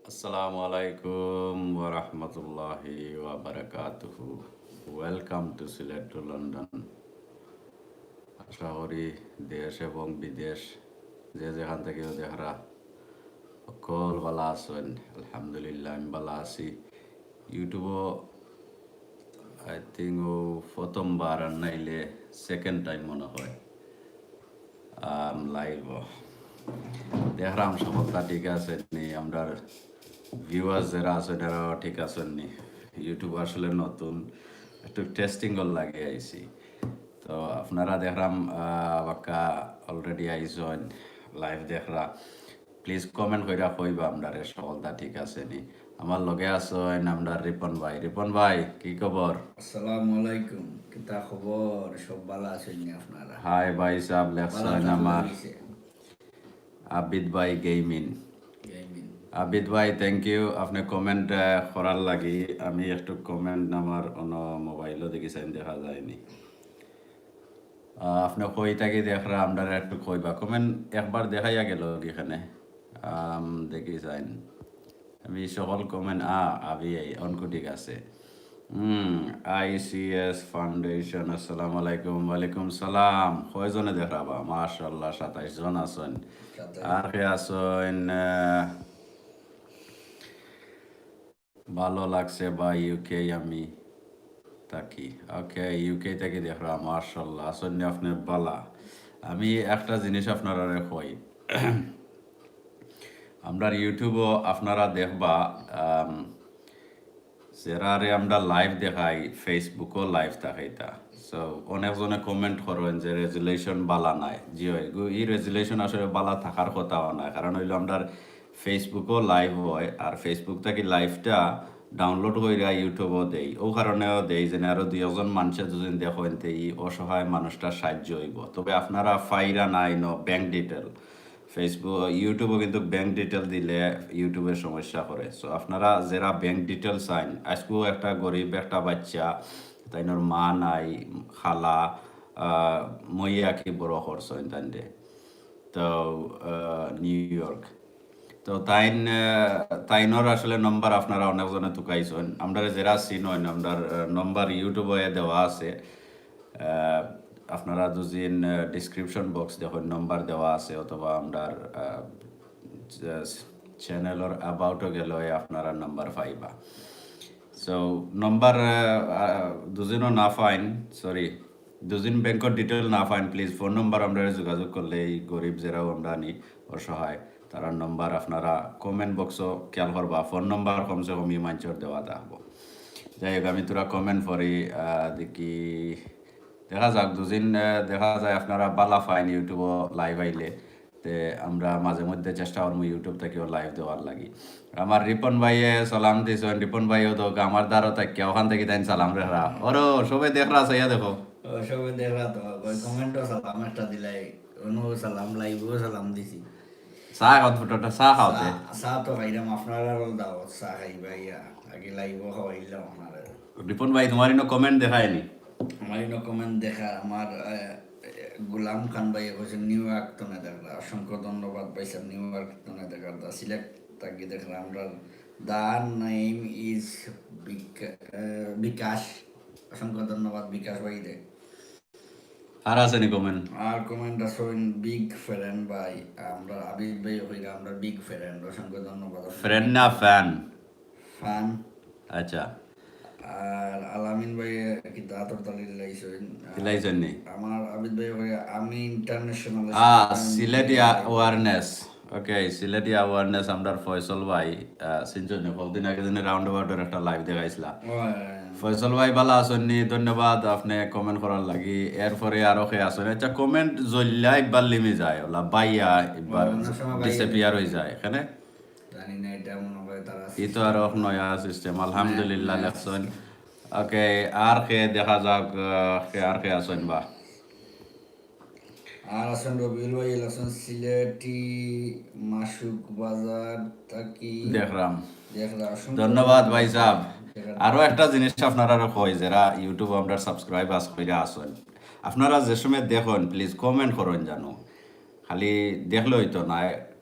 Assalamualaikum warahmatullahi wabarakatuh. Welcome to Sylhet to London. আশা করি দেশ এবং বিদেশ যে যেখান থেকে দেখারা সকল ভালো আছেন। আলহামদুলিল্লাহ আমি ভালো আছি। ইউটিউবও আই থিঙ্ক প্রথমবার আর নাইলে সেকেন্ড টাইম মনে হয় লাইভ দেখলাম সকলটা ঠিক আছে নি, আমরা ভিউয়ার্স যারা আছেন এরাও ঠিক আছেন নি। ইউটিউব আসলে নতুন একটু টেস্টিং কর লাগে আইছি, তো আপনারা দেখলাম বাক্কা অলরেডি আইসন লাইভ দেখরা, প্লিজ কমেন্ট কইরা কইবা আমরা সকলটা ঠিক আছে নি। আমার লগে আছেন আমরা রিপন ভাই কি খবর? আসসালামু আলাইকুম, কিতা খবর? সব ভালো আছেন নি আপনারা? হাই ভাই সাহেব ভালো লেখছেন থাকলে আমার হইছে। আবিদ ভাই গেমিং। গেমিং। আবিদ ভাই থ্যাংক ইউ আপনি কমেন্ট করার লাগি। আমি একটু কমেন্ট আমার অন্য মোবাইলও দেখিছেন দেখা যায়নি। আপনি কই থাকি দেখরা আমরা একটু কইবা কমেন্ট একবার দেখাইয়া গেল এখানে দেখি যাইন আমি সকল কমেন্ট আবি অনকু ঠিক আছে। ICS ফাউন্ডেশন আসসালামু আলাইকুম। ওয়ালাইকুম সালাম। কয়জনে দেখাবা? মাশাআল্লাহ 27 জন আছেন। আর কে আছেন? ভালো লাগছে বা ইউকে আমি থাকি। ওকে ইউকে থেকে দেখরা মাশাআল্লাহ আছেন আপনি বালা। আমি একটা জিনিস আপনারা কই, আমরা ইউটিউবও আপনারা দেখবা যারারে আমরা লাইভ দেখাই ফেসবুকও লাইভ দেখাইতা। সো অনেকজনে কমেন্ট করেন যে রেজুলেশন বালা নাই। জি হয়, এই রেজুলেশন আসলে বালা থাকার কথাও না, কারণ হইলো আমরা ফেসবুকও লাইভ হয় আর ফেসবুক থেকে লাইভটা ডাউনলোড কইরা ইউটিউবও দেই। ও কারণেও দেই যেন আরো 2জন মানুষের যদি দেখেন এই অসহায় মানুষটা সাহায্য হইব। তবে আপনারা ফাইরা নাই ন ব্যাংক ডিটেল, ফেসবুক ইউটিউবও কিন্তু ব্যাংক ডিটেল দিলে ইউটিউবের সমস্যা করে। সো আপনারা যারা ব্যাংক ডিটেল চাইন, আজকেও একটা গরিব একটা বাচ্চা তাইনোর মা নাই খালা মইয়া কি বড় করছেন তাইনরে, তো নিউ ইয়র্ক, তো তাইনর আসলে নম্বর আপনারা অনেকজনে তুকাইছেন। আমরা যারা চিনেন আমরা নম্বর ইউটিউবে দেওয়া আছে। আপনারা দুদিন ডিসক্রিপশন বক্স দেখুন নম্বর দেওয়া আছে, অথবা আমরা চ্যানেলর অ্যাবাউটও গেলে আপনারা নম্বর পাইবা। সো নম্বর দুদিনও না পাইন, সরি দুদিন ব্যাংকের ডিটেল না পাইন, প্লিজ ফোন নম্বর আমরা যোগাযোগ করলে এই গরিব যারাও আমরা নি অসহায় তার নম্বর আপনারা কমেন্ট বক্সও খেয়াল করবা। ফোন নম্বর কমসে কম মাঞ্চর দেওয়া থাকবো। যাই হোক আমি তোরা কমেন্ট করি দেখি, দেখা যাক দুদিন দেখা যায় আপনারা বালা ফাইন ইউটিউবও লাইভ আইলে তে আমরা মাঝে মধ্যে চেষ্টা করবো ইউটিউব থেকেও লাইভ দেওয়ার লাগি। আমার রিপন ভাইয়ে সালাম দিয়েছেন, রিপন ভাইও তো আমার দ্বারা থাকে ওখান থেকে তাই সালাম রেখা ওরো সবাই দেখরা চাইয়া দেখো সবে দেখলা তো কমেন্টও সালাম একটা দিলাই, অনু সালাম লাইভও সালাম দিছি। চা খাও ফটোটা চা খাওতে চা তো খাইলাম, আপনারা দাওয়াত চা খাইবা ইয়া আগে লাইভও খাওয়াইলাম আপনারা। রিপন ভাই তোমার ইনো কমেন্ট দেখায়নি? আমার ইনো কমেন্ট দেখা আমার গুলাম খান ভাই কইছে নিউ ইয়র্ক তো না দেখা, অসংখ্য ধন্যবাদ পাইছেন নিউ ইয়র্ক তো না দেখা সিলেক্ট তাকে দেখলাম। আমরা দা নেম ইজ বিকাশ, অসংখ্য ধন্যবাদ বিকাশ ভাই দে। আর আছে নি কমেন্ট? আর কমেন্ট আসেন বিগ ফ্রেন্ড ভাই, আমরা আবিদ ভাই হইরা আমরা বিগ ফ্রেন্ড, অসংখ্য ধন্যবাদ। ফ্রেন্ড না ফ্যান? ফান। আচ্ছা। আর আলামিন ভাই কি দাঁতর তালি লাইছেন নি? আমার আবিদ ভাই ভাই আমি ইন্টারন্যাশনাল সিলেটি অ্যাওয়ারনেস। ওকে সিলেটি অ্যাওয়ারনেস আমরা ফয়সল ভাই সিনজন কতদিন আগে দিনে রাউন্ড অ্যাবাউটের একটা লাইভ দেখাইছিলাম। ফয়সল ভাই ভালো আছেন নি? ধন্যবাদ আপনি কমেন্ট করার লাগি। এরপরে আরো কে আছেন? আচ্ছা কমেন্ট জল্লা একবার লিমে যায় ওলা বাইয়া একবার ডিসঅ্যাপিয়ার হয়ে যায় এখানে, জানি না এটা মনে হয় তারা ই তো আরো নয়া সিস্টেম। আলহামদুলিল্লাহ লেখছেন। ওকে আর কে দেখা যাক আর কে আছেন বা? আর আছেন রবিউল ভাই, আছেন সিলেটি মাসুক বাজার তাকি দেখলাম। দেখলাম। ধন্যবাদ ভাই সাহেব। আরো একটা জিনিস আপনারা কই যারা ইউটিউব আমরা সাবস্ক্রাইব করে আসেন, আপনারা যে সময় দেখুন প্লিজ কমেন্ট করেন জানো। খালি দেখলেই তো না,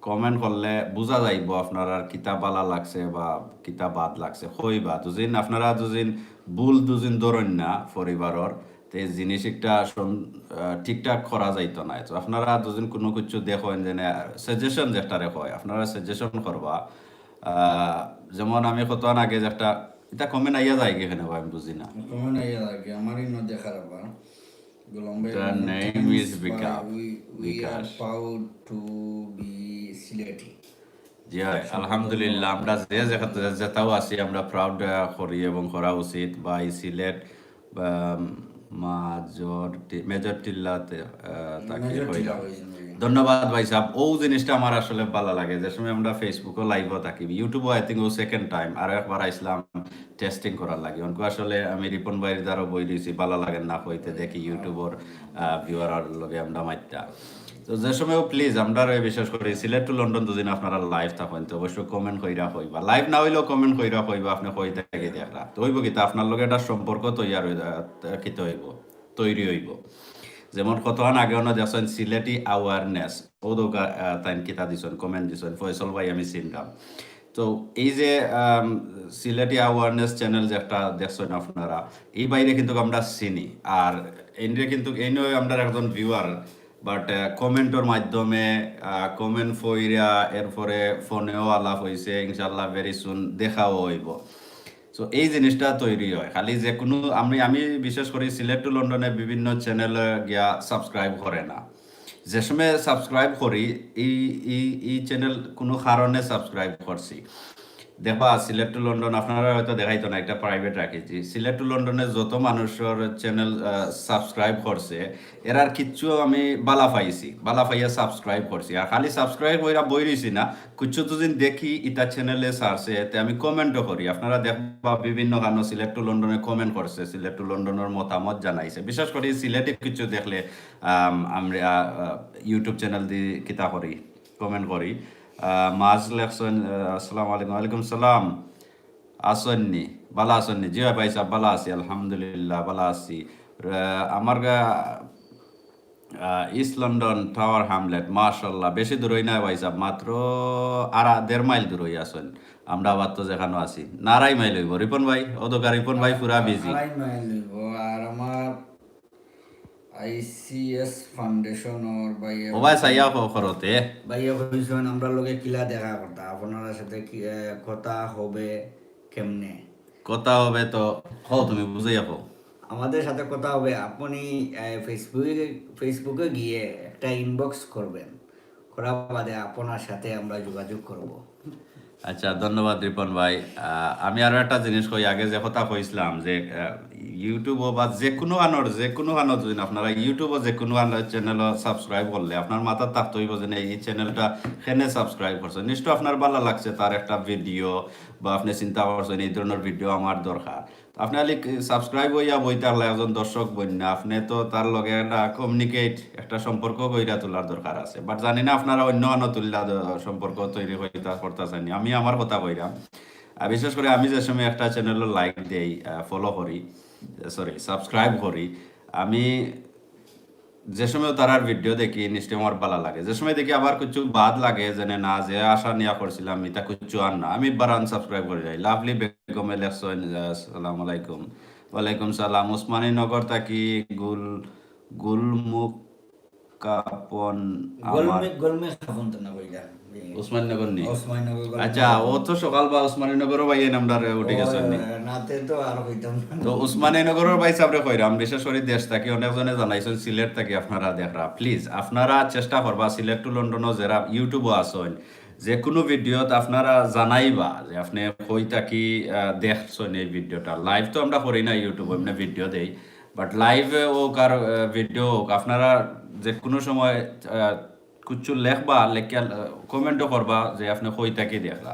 কমেন্ট করলে বোঝা যাইব আপনার আর কিতা বালা লাগছে বা কিতা বাদ লাগছে হইবা দুদিন আপনারা দুদিন ভুল দুদিন ধরেন না পরিবারর তে জিনিস একটা ঠিকঠাক করা যাইতো না তো আপনারা দুদিন কোনো কিছু দেখেন যে সাজেশন যেটা হয় আপনারা সাজেশন করবা যেমন আমি কতক্ষণ আগে যে একটা এটা কমেন্ট আইয়া যায় এখানে আমি বুঝি না কমেন্ট আইয়া লাগে আমারই ন দেখার আবার গোলাম ভাই The name is Vikas. we are Vikas. proud to be Sylheti জি হয় আলহামদুলিল্লাহ আমরা যে যেটাও আছি আমরা প্রাউড করি এবং করা উচিত বা এই সিলেট বা মেজর টিল্লাতে তাকে হইলাম ধন্যবাদ ভাই সাহেব ও জিনিসটা আমার আসলে ভালো লাগে যে সময় আমরা ফেসবুকও লাইভও থাকি ইউটিউবও আই থিঙ্ক ও সেকেন্ড টাইম আর একবার আইসলাম টেস্টিং করার লাগে অনেক আসলে আমি রিপন ভাইয়ের দ্বারা বই দিয়েছি ভালো লাগে না হইতে দেখি ইউটিউবের ভিউয়ার লগে আমরা মাইতা তো যে সময় প্লিজ আমরা বিশেষ করে সিলেট টু লন্ডন দুদিন আপনারা লাইভ থাকেন তো অবশ্যই কমেন্ট কইরা হইবা লাইভ না হইলেও কমেন্ট কইরা হইবা আপনি কই থেকে দেখরা তো হইব কি আপনার লগে একটা সম্পর্ক তৈরি হইব যেমন কতক্ষণ আগে অন্য দেখছেন সিলেটি অ্যাওয়ারনেস ও দোকা তাই কিতা দিছেন কমেন্ট দিছেন ফয়সল ভাই আমি চিনতাম তো এই যে সিলেটি অ্যাওয়ারনেস চ্যানেল যে একটা দেখছেন আপনারা এই বাইরে কিন্তু আমরা চিনি আর এনে কিন্তু এই নয় আমরা একজন ভিউয়ার বাট কমেন্টর মাধ্যমে কমেন্ট ফইরা এরপরে ফোনেও আলাপ হয়েছে ইনশাল্লাহ ভেরি সুন দেখাও হইব সো এই জিনিসটা তৈরি হয় খালি যে কোনো আমি বিশেষ করে সিলেট টু লন্ডনে বিভিন্ন চ্যানেল গিয়া সাবস্ক্রাইব করে না যে সময় সাবস্ক্রাইব করি এই চ্যানেল কোনো কারণে সাবস্ক্রাইব করছি দেখবা সিলেট টু লন্ডন আপনারা হয়তো দেখাইতো না একটা প্রাইভেট রাখেছি সিলেট টু লন্ডনে যত মানুষের চ্যানেল সাবস্ক্রাইব করছে এরার কিচ্ছু আমি বালা পাইয়া সাবস্ক্রাইব করছি আর খালি সাবস্ক্রাইব হইরা বই রইছি না কিছু দুদিন দেখি ইটা চ্যানেলে সারছে এতে আমি কমেন্টও করি আপনারা দেখবা বিভিন্ন গানো সিলেট টু লন্ডনে কমেন্ট করছে সিলেট টু লন্ডনের মতামত জানাইছে বিশেষ করে সিলেটে কিছু দেখলে আমরা ইউটিউব চ্যানেল দিয়ে কিতা করি কমেন্ট করি মাছ লেখছেন আসসালামু আলাইকুম ওয়ালাইকুম সালাম আসননি বালা আসননি জি ভাই সাহেব বালা আছি আলহামদুলিল্লাহ বালা আছি আমার ইস্ট লন্ডন টাওয়ার হ্যামলেট মাশাল্লাহ বেশি দূর হই না ভাই সাহেব মাত্র 1.5 মাইল দূর হই আসেন আমরা আবার তো যেখানে আছি 2.5 মাইল হইব রিপন ভাই ওদোকা রিপন ভাই পুরা বিজি 2.5 মাইল হইব আর আমার আইসিএস ফাউন্ডেশন ওর ভাইয়া ও ভাই সাইয়া করতে ভাইয়া কইছেন আমরা লগে কিলা দেখা করতা আপনার সাথে কি কথা হবে কেমনে কথা হবে তো হও তুমি বুঝাইয়া হও আমাদের সাথে কথা হবে আপনি ফেসবুকে গিয়ে একটা ইনবক্স করবেন করা বাদে আপনার সাথে আমরা যোগাযোগ করব আচ্ছা ধন্যবাদ রিপন ভাই আমি আরো একটা জিনিস কই আগে যে কথা কইছিলাম যে ইউটিউব বা যে কোনো আনোর যদি আপনারা ইউটিউব যে কোনো চ্যানেল সাবস্ক্রাইব করলে আপনার মাথা থাকতে হইব যে এই চ্যানেলটা কেনে সাবস্ক্রাইব করছে নিশ্চয় আপনার ভালো লাগছে তার একটা ভিডিও বা আপনি চিন্তা করছেন এই ধরনের ভিডিও আমার দরকার আপনি খালি সাবস্ক্রাইব হইয়া বই থাকলে একজন দর্শক বন্যা আপনি তো তার লগে একটা কমিউনিকেট একটা সম্পর্ক গইরা তোলার দরকার আছে বাট জানি না আপনারা অন্য আনো তুললা সম্পর্ক তৈরি হইতা করতেছেন আমি আমার কথা কইরাম বিশেষ করে আমি যে সময় একটা চ্যানেল লাইক দেই ফলো করি সাবস্ক্রাইব করি আমি যে সময় তারার ভিডিও দেখি নিশ্চয় আমার ভালো লাগে যে সময় দেখি আবার কিছু বাদ লাগে যে না যে আশা নিয়া করছিলাম এটা কিছু আর না আমি বার আনসাবস্ক্রাইব করে যাই লাভলি বেগম ইলেকশন আসসালামু আলাইকুম ওয়ালাইকুম সালাম উসমানী নগর থাকি গুলমুখ কাপন গোলমে খাবন তো না কইলা উসমানীনগর নি ওসমানীনগর আচ্ছা ও তো সকাল বা উসমানীনগরও ভাই এই নামটা উঠে গেছেন নি নাতে তো আর কইতাম না তো উসমানীনগরের ভাই সাবরে কইরাম বিশেষ করে দেশ থাকি অনেকজনে জানাইছেন সিলেট থাকি আপনারা দেখরা প্লিজ আপনারা চেষ্টা করবা সিলেট টু লন্ডনও যারা ইউটিউবও আসেন যে কোনো ভিডিওত আপনারা জানাইবা যে আপনি কই থাকি দেখছেন এই ভিডিওটা লাইভ তো আমরা করি না ইউটিউব এমনি ভিডিও দেই বাট লাইভে হোক আর ভিডিও হোক আপনারা যে কোনো সময় কিছু লেখবা লেখিয়া কমেন্টও করবা যে আপনি কই থাকি দেখলা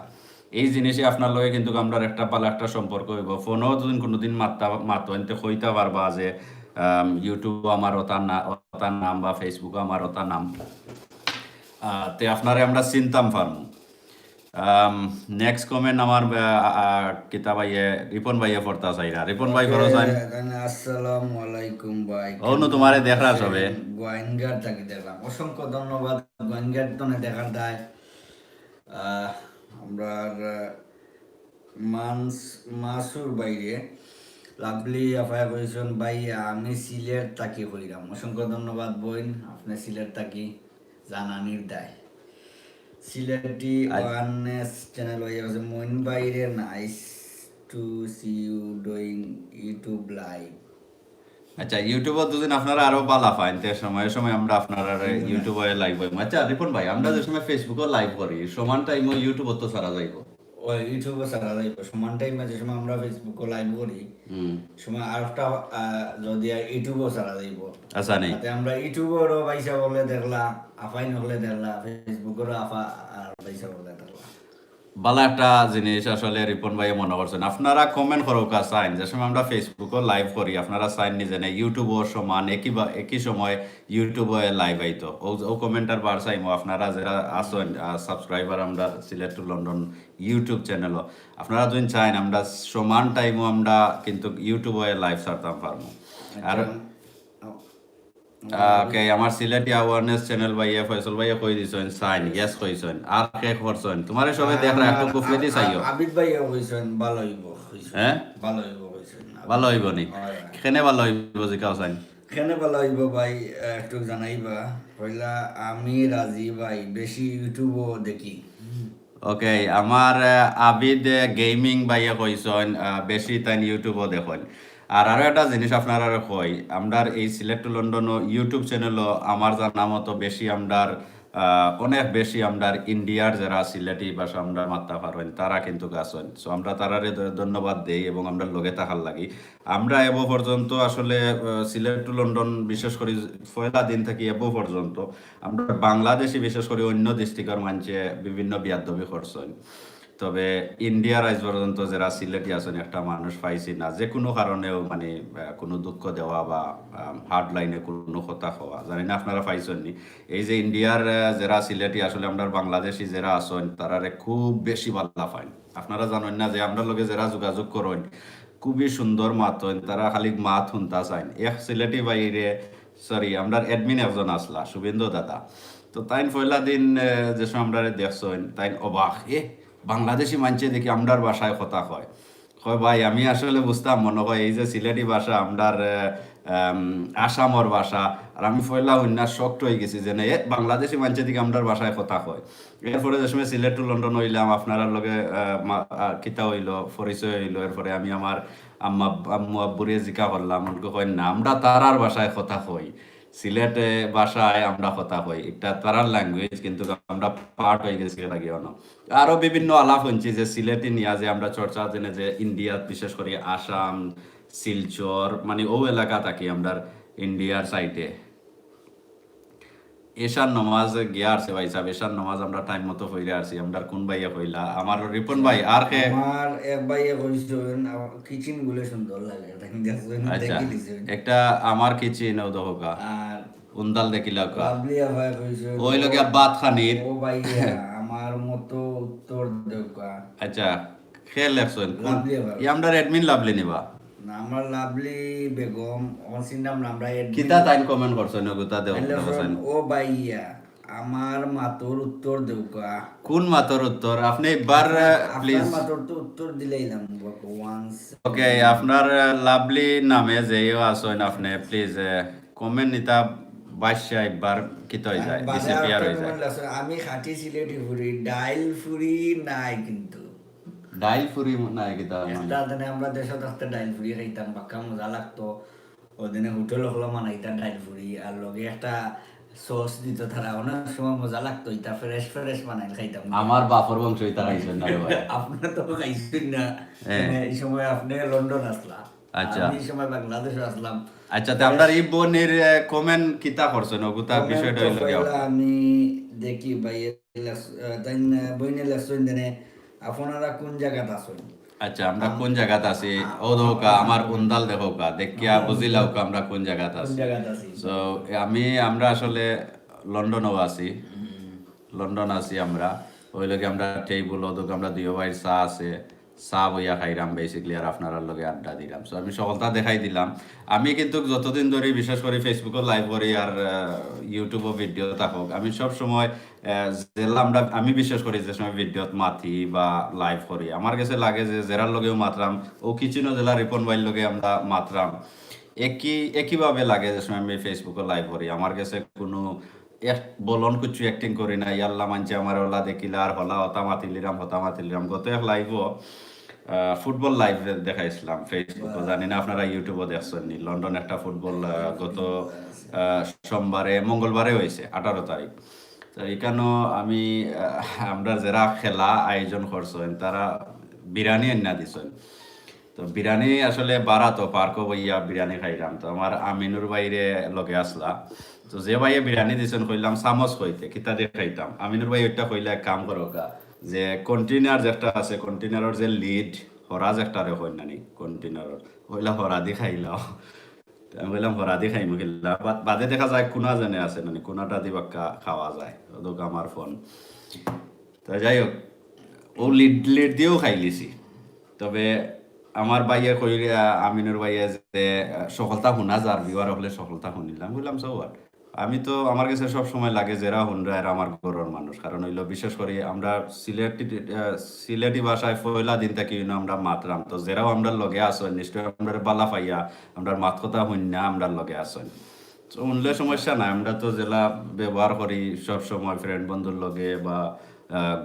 এই জিনিসে আপনার লগে কিন্তু আমরা একটা পালা একটা সম্পর্ক হইব ফোনও যদি কোনোদিন মাতো কইতে পারবা যে ইউটিউব আমার ওতার নাম বা ফেসবুক আমার ওতার নাম তে আপনারে আমরা চিনতাম পারমু নেক্সট কমেন্ট আমার কিতাব ভাইয়ে রিপন ভাইয়ে পড়তা চাইরা রিপন ভাই করো চাই আসসালামু আলাইকুম ভাই ওনো তোমারে দেখরা সবে গোয়েনগার থাকি দেখলাম অসংখ্য ধন্যবাদ গোয়েনগার তনে দেখার দায় আমরা মাসুর বাইরে লাভলি আফায়া কইছেন ভাই আমি সিলেট তাকি কইরাম। অসংখ্য ধন্যবাদ বোন, আপনি সিলেট তাকি জানানির দায়। সিলেটি ওয়ারনেস চ্যানেল হয়ে গেছে মইন বাইরে। Nice to see you doing YouTube live. আচ্ছা, ইউটিউবে দুদিন আপনারা আরো পালা পাইন তে সময় সময় আমরা আপনারা ইউটিউবে লাইভ হই। আচ্ছা রিপন ভাই, আমরা যে সময় ফেসবুকে লাইভ করি সমান টাইম ইউটিউবে তো সারা যাইব। ওই ইউটিউবে সারা যাইব সমান টাইমে যে সময় আমরা ফেসবুকে লাইভ করি সময় আরেকটা যদি ইউটিউবেও সারা যাইব। আচ্ছা নেই, তাতে আমরা ইউটিউবেরও পয়সা বলে দেখলা, আফাইন হলে দেখলা, ফেসবুকেরও আফা আর পয়সা বলে দেখলা। ভালো একটা জিনিস আসলে রিপন ভাই মনে করছেন। আপনারা কমেন্ট করো কা সাইন যে সময় আমরা ফেসবুকও লাইভ করি আপনারা সাইন নিজে নেই ইউটিউবও সমান একই সময় ইউটিউবে লাইভ আইতো ও কমেন্টার বার চাইমো আপনারা যারা আসেন সাবস্ক্রাইবার আমরা সিলেট টু লন্ডন ইউটিউব চ্যানেলও আপনারা যদি চাইন আমরা সমান টাইমও আমরা কিন্তু ইউটিউবে লাইভ ছাড়তাম পারবো। আর ওকে, আমার সিলেটি অ্যাওয়ারনেস চ্যানেল ভাইয়া ফয়সল ভাইয়া কই দিছেন সাইন ইয়েস কইছেন আর কে করছেন তোমারে সবাই দেখরা একটু কুফলেটি চাইও। আবিদ ভাইয়া কইছেন ভালো হইব, হ্যাঁ ভালো হইব কইছেন। ভালো হইব নি কেনে ভালো হইব জিকাও সাইন কেনে ভালো হইব ভাই একটু জানাইবা। পয়লা আমি রাজি ভাই বেশি ইউটিউবও দেখি। ওকে, আমার আবিদ গেমিং ভাইয়া কইছেন বেশি তাই ইউটিউবও দেখেন। আর আরো একটা জিনিস আপনারা কই আমরার এই সিলেট টু লন্ডন ইউটিউব চ্যানেলও আমার জানা মতো বেশি আমরার অনেক বেশি আমরার ইন্ডিয়ার যারা সিলেটি ভাষা আমরা মাত্রা পারেন তারা কিন্তু গাছেন। সো আমরা তারারে ধন্যবাদ দেই এবং আমরা লগে থাকার লাগি। আমরা এবো পর্যন্ত আসলে সিলেট টু লন্ডন বিশেষ করে পয়লা দিন থেকে এবো পর্যন্ত আমরা বাংলাদেশি বিশেষ করে অন্য ডিস্ট্রিক্টের মানুষে বিভিন্ন বিয়াদবি করছেন। তবে ইন্ডিয়ার আজ পর্যন্ত যারা সিলেটি আছেন একটা মানুষ পাইছি না যে কোনো কারণেও মানে কোনো দুঃখ দেওয়া বা হার্ড লাইনে কোনো কথা হওয়া জানি না আপনারা পাইছেন নি। এই যে ইন্ডিয়ার যারা সিলেটি আসলে আমরা বাংলাদেশি যারা আছেন তারারে খুব বেশি ভালো পাইন। আপনারা জানেন না যে আমরা লগে যারা যোগাযোগ করেন খুবই সুন্দর মাত হন, তারা খালি মাত শুনতা চাইন। এক সিলেটি বাইরে সরি আমরা অ্যাডমিন একজন আসলা শুভেন্দু দাদা, তো তাইন পয়লা দিন যে সময় আমরা দেখছেন তাইন অবাক বাংলাদেশি মানছে দেখি আমরার ভাষায় কথা কয়। কয় ভাই আমি আসলে বুঝতাম মনে হয় এই যে সিলেটি ভাষা আমরার আসামর ভাষা। আর আমি পয়লা অন্য শক্ত হয়ে গেছি যে না বাংলাদেশি মানছে দিকে আমরার ভাষায় কথা কয়। এরপরে যে সময় সিলেট টু লন্ডন হইলাম আপনার লগে কিতা হইলো পরিচয় হইলো। এরপরে আমি আমার আম্মু আব্বুরে জিকা করলাম আমাকে কয় না আমরা তারার ভাষায় কথা কই, সিলেটে ভাষায় আমরা কথা কই, এটা তারার ল্যাঙ্গুয়েজ কিন্তু আমরা পার্ট হয়ে গেছি লাগিও না। আরো বিভিন্ন আলাপ হচ্ছে যে সিলেটি নিয়ে যে আমরা চর্চা জেনে যে ইন্ডিয়া বিশেষ করে আসাম শিলচর মানে ও এলাকা থাকি আমরা ইন্ডিয়ার সাইডে এশার নমাজ গিয়া আসছে ভাই সাহেব। এশার নমাজ আমরা টাইম মতো হইলে আসছি। আমরা কোন ভাইয়া কইলা আমার রিপন ভাই আর কে আমার এক ভাইয়া কইছেন কিচেন গুলো সুন্দর লাগে আচ্ছা একটা আমার কিচেন ও দহকা আর উন্দাল দেখিলা কা লাভলিয়া ভাই কইছেন ওই লগে বাত খানির ও ভাইয়া আমার মতো উত্তর দেওকা। আচ্ছা খেল লেখছেন লাভলিয়া ভাই ই আমরা অ্যাডমিন লাভলি নিবা না আমার লাভলি বেগম অনসিনাম আমরা কিতা টাইম কমেন্ট করছেন ওগুতা দেও দেবছেন। ও ভাইয়া আমার মাতর উত্তর দেওকা। কোন মাতর উত্তর আপনি একবার প্লিজ মাতর তো উত্তর দিলাইলাম ওয়ান্স। ওকে, আপনার লাভলি নামে যেও আছেন আপনি প্লিজ কমেন্ট নিতা বাদশা একবার কিত হয়ে যায় ডিসঅ্যাপিয়ার হয়ে যায়। আমি খাটি সিলেটি ফুরি ডাইল ফুরি নাই কিন্তু ডাইল ফুরি নাই কিতা একটা দিনে আমরা দেশে থাকতে ডাইল ফুরি খাইতাম বাক্কা মজা লাগতো। ওদিনে হোটেল হলো মানাইতাম ডাইল ফুরি আর লগে একটা সস দিত তারা অনেক সময় মজা লাগতো। এটা ফ্রেশ ফ্রেশ বানাই খাইতাম। আমার বাপর বংশ এটা খাইছেন না ভাই আপনি তো খাইছেন না এই সময় আপনি লন্ডন আসলা। আচ্ছা আমি এই সময় বাংলাদেশে আসলাম। আচ্ছা তে আমরা এই বোনের কমেন্ট কিতা করছেন ওগুতা বিষয়টা হইল কি আমি দেখি ভাই তাই বইনে লেখছেন দেনে আপনারা কোন জায়গাত আছেন। আচ্ছা আমরা কোন জায়গাতে আছি ও দোকা আমার উন্দাল দেখোকা দেখিয়া বুঝিলাও আমরা কোন জায়গাতে আছি। সো আমরা আসলে লন্ডনও আছি, লন্ডন আছি আমরা। ওই লগে আমরা টেবিল ওদক আমরা দুই ভাইয়ের চা আছে চা বইয়া খাইলাম বেসিকলি আর আপনার লগে আড্ডা দিলাম। সো আমি সকলটা দেখাই দিলাম। আমি কিন্তু যতদিন ধরে বিশেষ করে ফেসবুকও লাইভ করি আর ইউটিউবও ভিডিও থাকুক, আমি সব সময় যেলা আমি বিশেষ করি যে সময় ভিডিওত মাতি বা লাইভ করি, আমার কাছে লাগে যে জেরার লগেও মাতরাম ও কিচিনো জেলা রিপন ভাইয়ের লগে আমরা মাতরাম একইভাবে লাগে যে সময় আমি ফেসবুকে লাইভ করি। আমার কাছে কোনো বলন কিছু অ্যাক্টিং করি না, ইয়াল্লা মানছে আমার ওলা দেখিলা আর হলা হতা মাতিলিরাম। গত এক লাইভও ফুটবল লাইভ দেখাইছিলাম ফেসবুকে, জানি না আপনারা ইউটিউবে দেখছেন নি। লন্ডন একটা ফুটবল গত সোমবারে মঙ্গলবারে হয়েছে 18 তারিখ। তো এখানেও আমি আমরা যারা খেলা আয়োজন করছেন তারা বিরিয়ানি এনে দিছেন। তো বিরিয়ানি আসলে বারা তো পার্ক বইয়া বিরিয়ানি খাইলাম। তো আমার আমিনুর বাইরে লগে আসলা, তো যে ভাইয়ে বিরিয়ানি দিছেন কইলাম চামচ হইতে কিতা দিয়ে খাইতাম। আমিনুর ভাই ওইটা কইলে এক কাম করো গা, যে কন্টেনার যেটা আছে কন্টেনারের যে লিড হরাজ একটা রে হই নানি কন্টেনারের হইলা হরা দি খাইলাও। তো আমি বললাম হরা দি খাইমু খেললা বাদে দেখা যায় কোনা জানে আছে নানি কোনাটা দি বাক্কা খাওয়া যায় ওদক আমার ফোন। তো যাই হোক ও লিড লিড দিয়েও খাই লিছি। তবে আমার বাইয়ে কইরা আমিনুর বাইয়ে যে সফলতা শুনা যার বিওয়ার হলে সফলতা শুনিলাম বললাম সবার। আমি তো আমার কাছে সব সময় লাগে যারা হুনরা এরা আমার ঘরের মানুষ, কারণ হইলো বিশেষ করে আমরা সিলেটি ভাষায় পয়লা দিন থেকে আমরা মাতরাম। তো যারাও আমরা লগে আসেন নিশ্চয় আমরা বালা পাইয়া আমরা মাত কথা শুননা আমরা লগে আসেন। তো শুনলে সমস্যা নাই, আমরা তো জেলা ব্যবহার করি সব সময় ফ্রেন্ড বন্ধুর লগে বা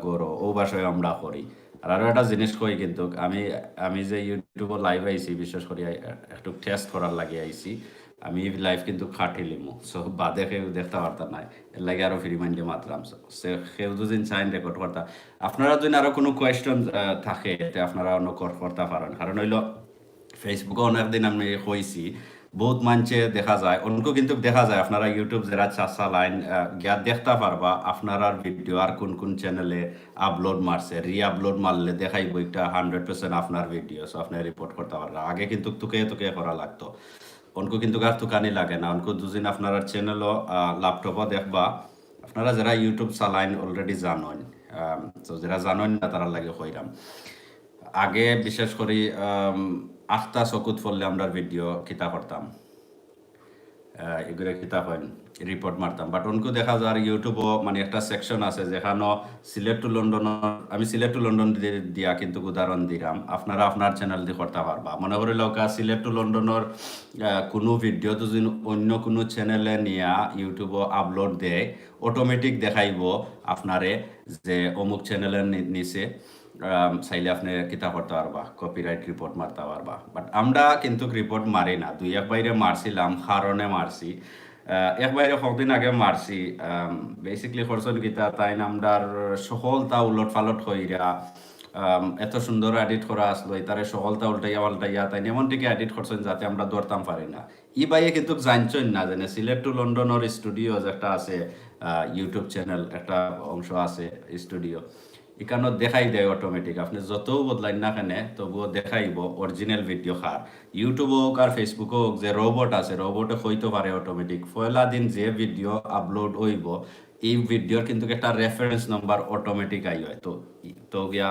গরো ও ভাষায় আমরা করি। আর আরো একটা জিনিস কই কিন্তু আমি আমি যে ইউটিউবে লাইভ আইছি বিশেষ করে একটু টেস্ট করার লাগে আইছি। আমি লাইভ কিন্তু খাটিলিমু, সো বাদে কেউ দেখতে পারতাম নাই, এর লাগে আরো ফ্রি মাইন্ডে মাতলাম। সে কেউ দুদিন চাইন রেকর্ড করতাম। আপনারা যদি আরো কোনো কোয়েশ্চন থাকে তে আপনারা অন্য করতে পারেন, কারণ হইলো ফেসবুকে অনেকদিন আমি কইছি বহুত মানছে দেখা যায় অনকো কিন্তু দেখা যায় আপনারা ইউটিউব যারা চাষা লাইন গিয়া দেখতে পারবা আপনার ভিডিও আর কোন কোন চ্যানেলে আপলোড মারছে, রি-আপলোড মারলে দেখাইব একটা 100% আপনার ভিডিও। সো আপনি রিপোর্ট করতে পারবেন। আগে কিন্তু তুকে তুকে করা লাগতো, অনকো কিন্তু আর তুকানি লাগে না। অনকো দুদিন আপনার চ্যানেলও ল্যাপটপও দেখবা। আপনারা যারা ইউটিউব চালাইন অলরেডি জানেন, তো যারা জানেন না তারা লাগে কইরাম আগে বিশেষ করে আখতা চকুত পড়লে আমরা ভিডিও কিতা করতাম, এগুলো কিতা হয় রিপোর্ট মারতাম। বাট অনকু দেখা যায় ইউটিউবও মানে একটা সেকশন আছে যেখানে সিলেট টু লন্ডন, আমি সিলেট টু লন্ডন দিয়া কিন্তু উদাহরণ দিলাম, আপনারা আপনার চ্যানেল দিয়ে করতে পারবা। মনে করি লোকা সিলেট টু লন্ডনের কোনো ভিডিও তো যদি অন্য কোনো চ্যানেলে নিয়ে ইউটিউবও আপলোড দেয় অটোমেটিক দেখাইব আপনারে যে অমুক চ্যানেলের নিচে চাইলে আপনি কিতা করতে পারবা, কপিরাইট রিপোর্ট মারতে পারবা। বাট আমরা কিন্তু রিপোর্ট মারি না, দুই এক বাইরে মারছিলাম কারণে মারছি। এক বাইরে কতদিন আগে মারছি বেসিকলি করছেন কিতা তাই নামদার সকলতা উলট পালট হইরা এত সুন্দর এডিট করা আসলো তারে সকলতা উল্টাইয়া পাল্টাইয়া তাই এমন থেকে এডিট করছেন যাতে আমরা ধরতাম পারি না। ই বাইয়ে কিন্তু জানছেন না জানে সিলেট টু লন্ডনের স্টুডিও একটা আছে, ইউটিউব চ্যানেল একটা অংশ আছে স্টুডিও, এখানে দেখাই দেয় অটোমেটিক। আপনি যত বদলাই না কেন তবুও দেখাইব অরিজিনাল ভিডিও খার। ইউটিউব হোক আর ফেসবুক হোক যে রোবট আছে রোবটে হইতে পারে অটোমেটিক পয়লা দিন যে ভিডিও আপলোড হইব এই ভিডিওর কিন্তু একটা রেফারেন্স নাম্বার অটোমেটিক আই হয়। তো তো গিয়া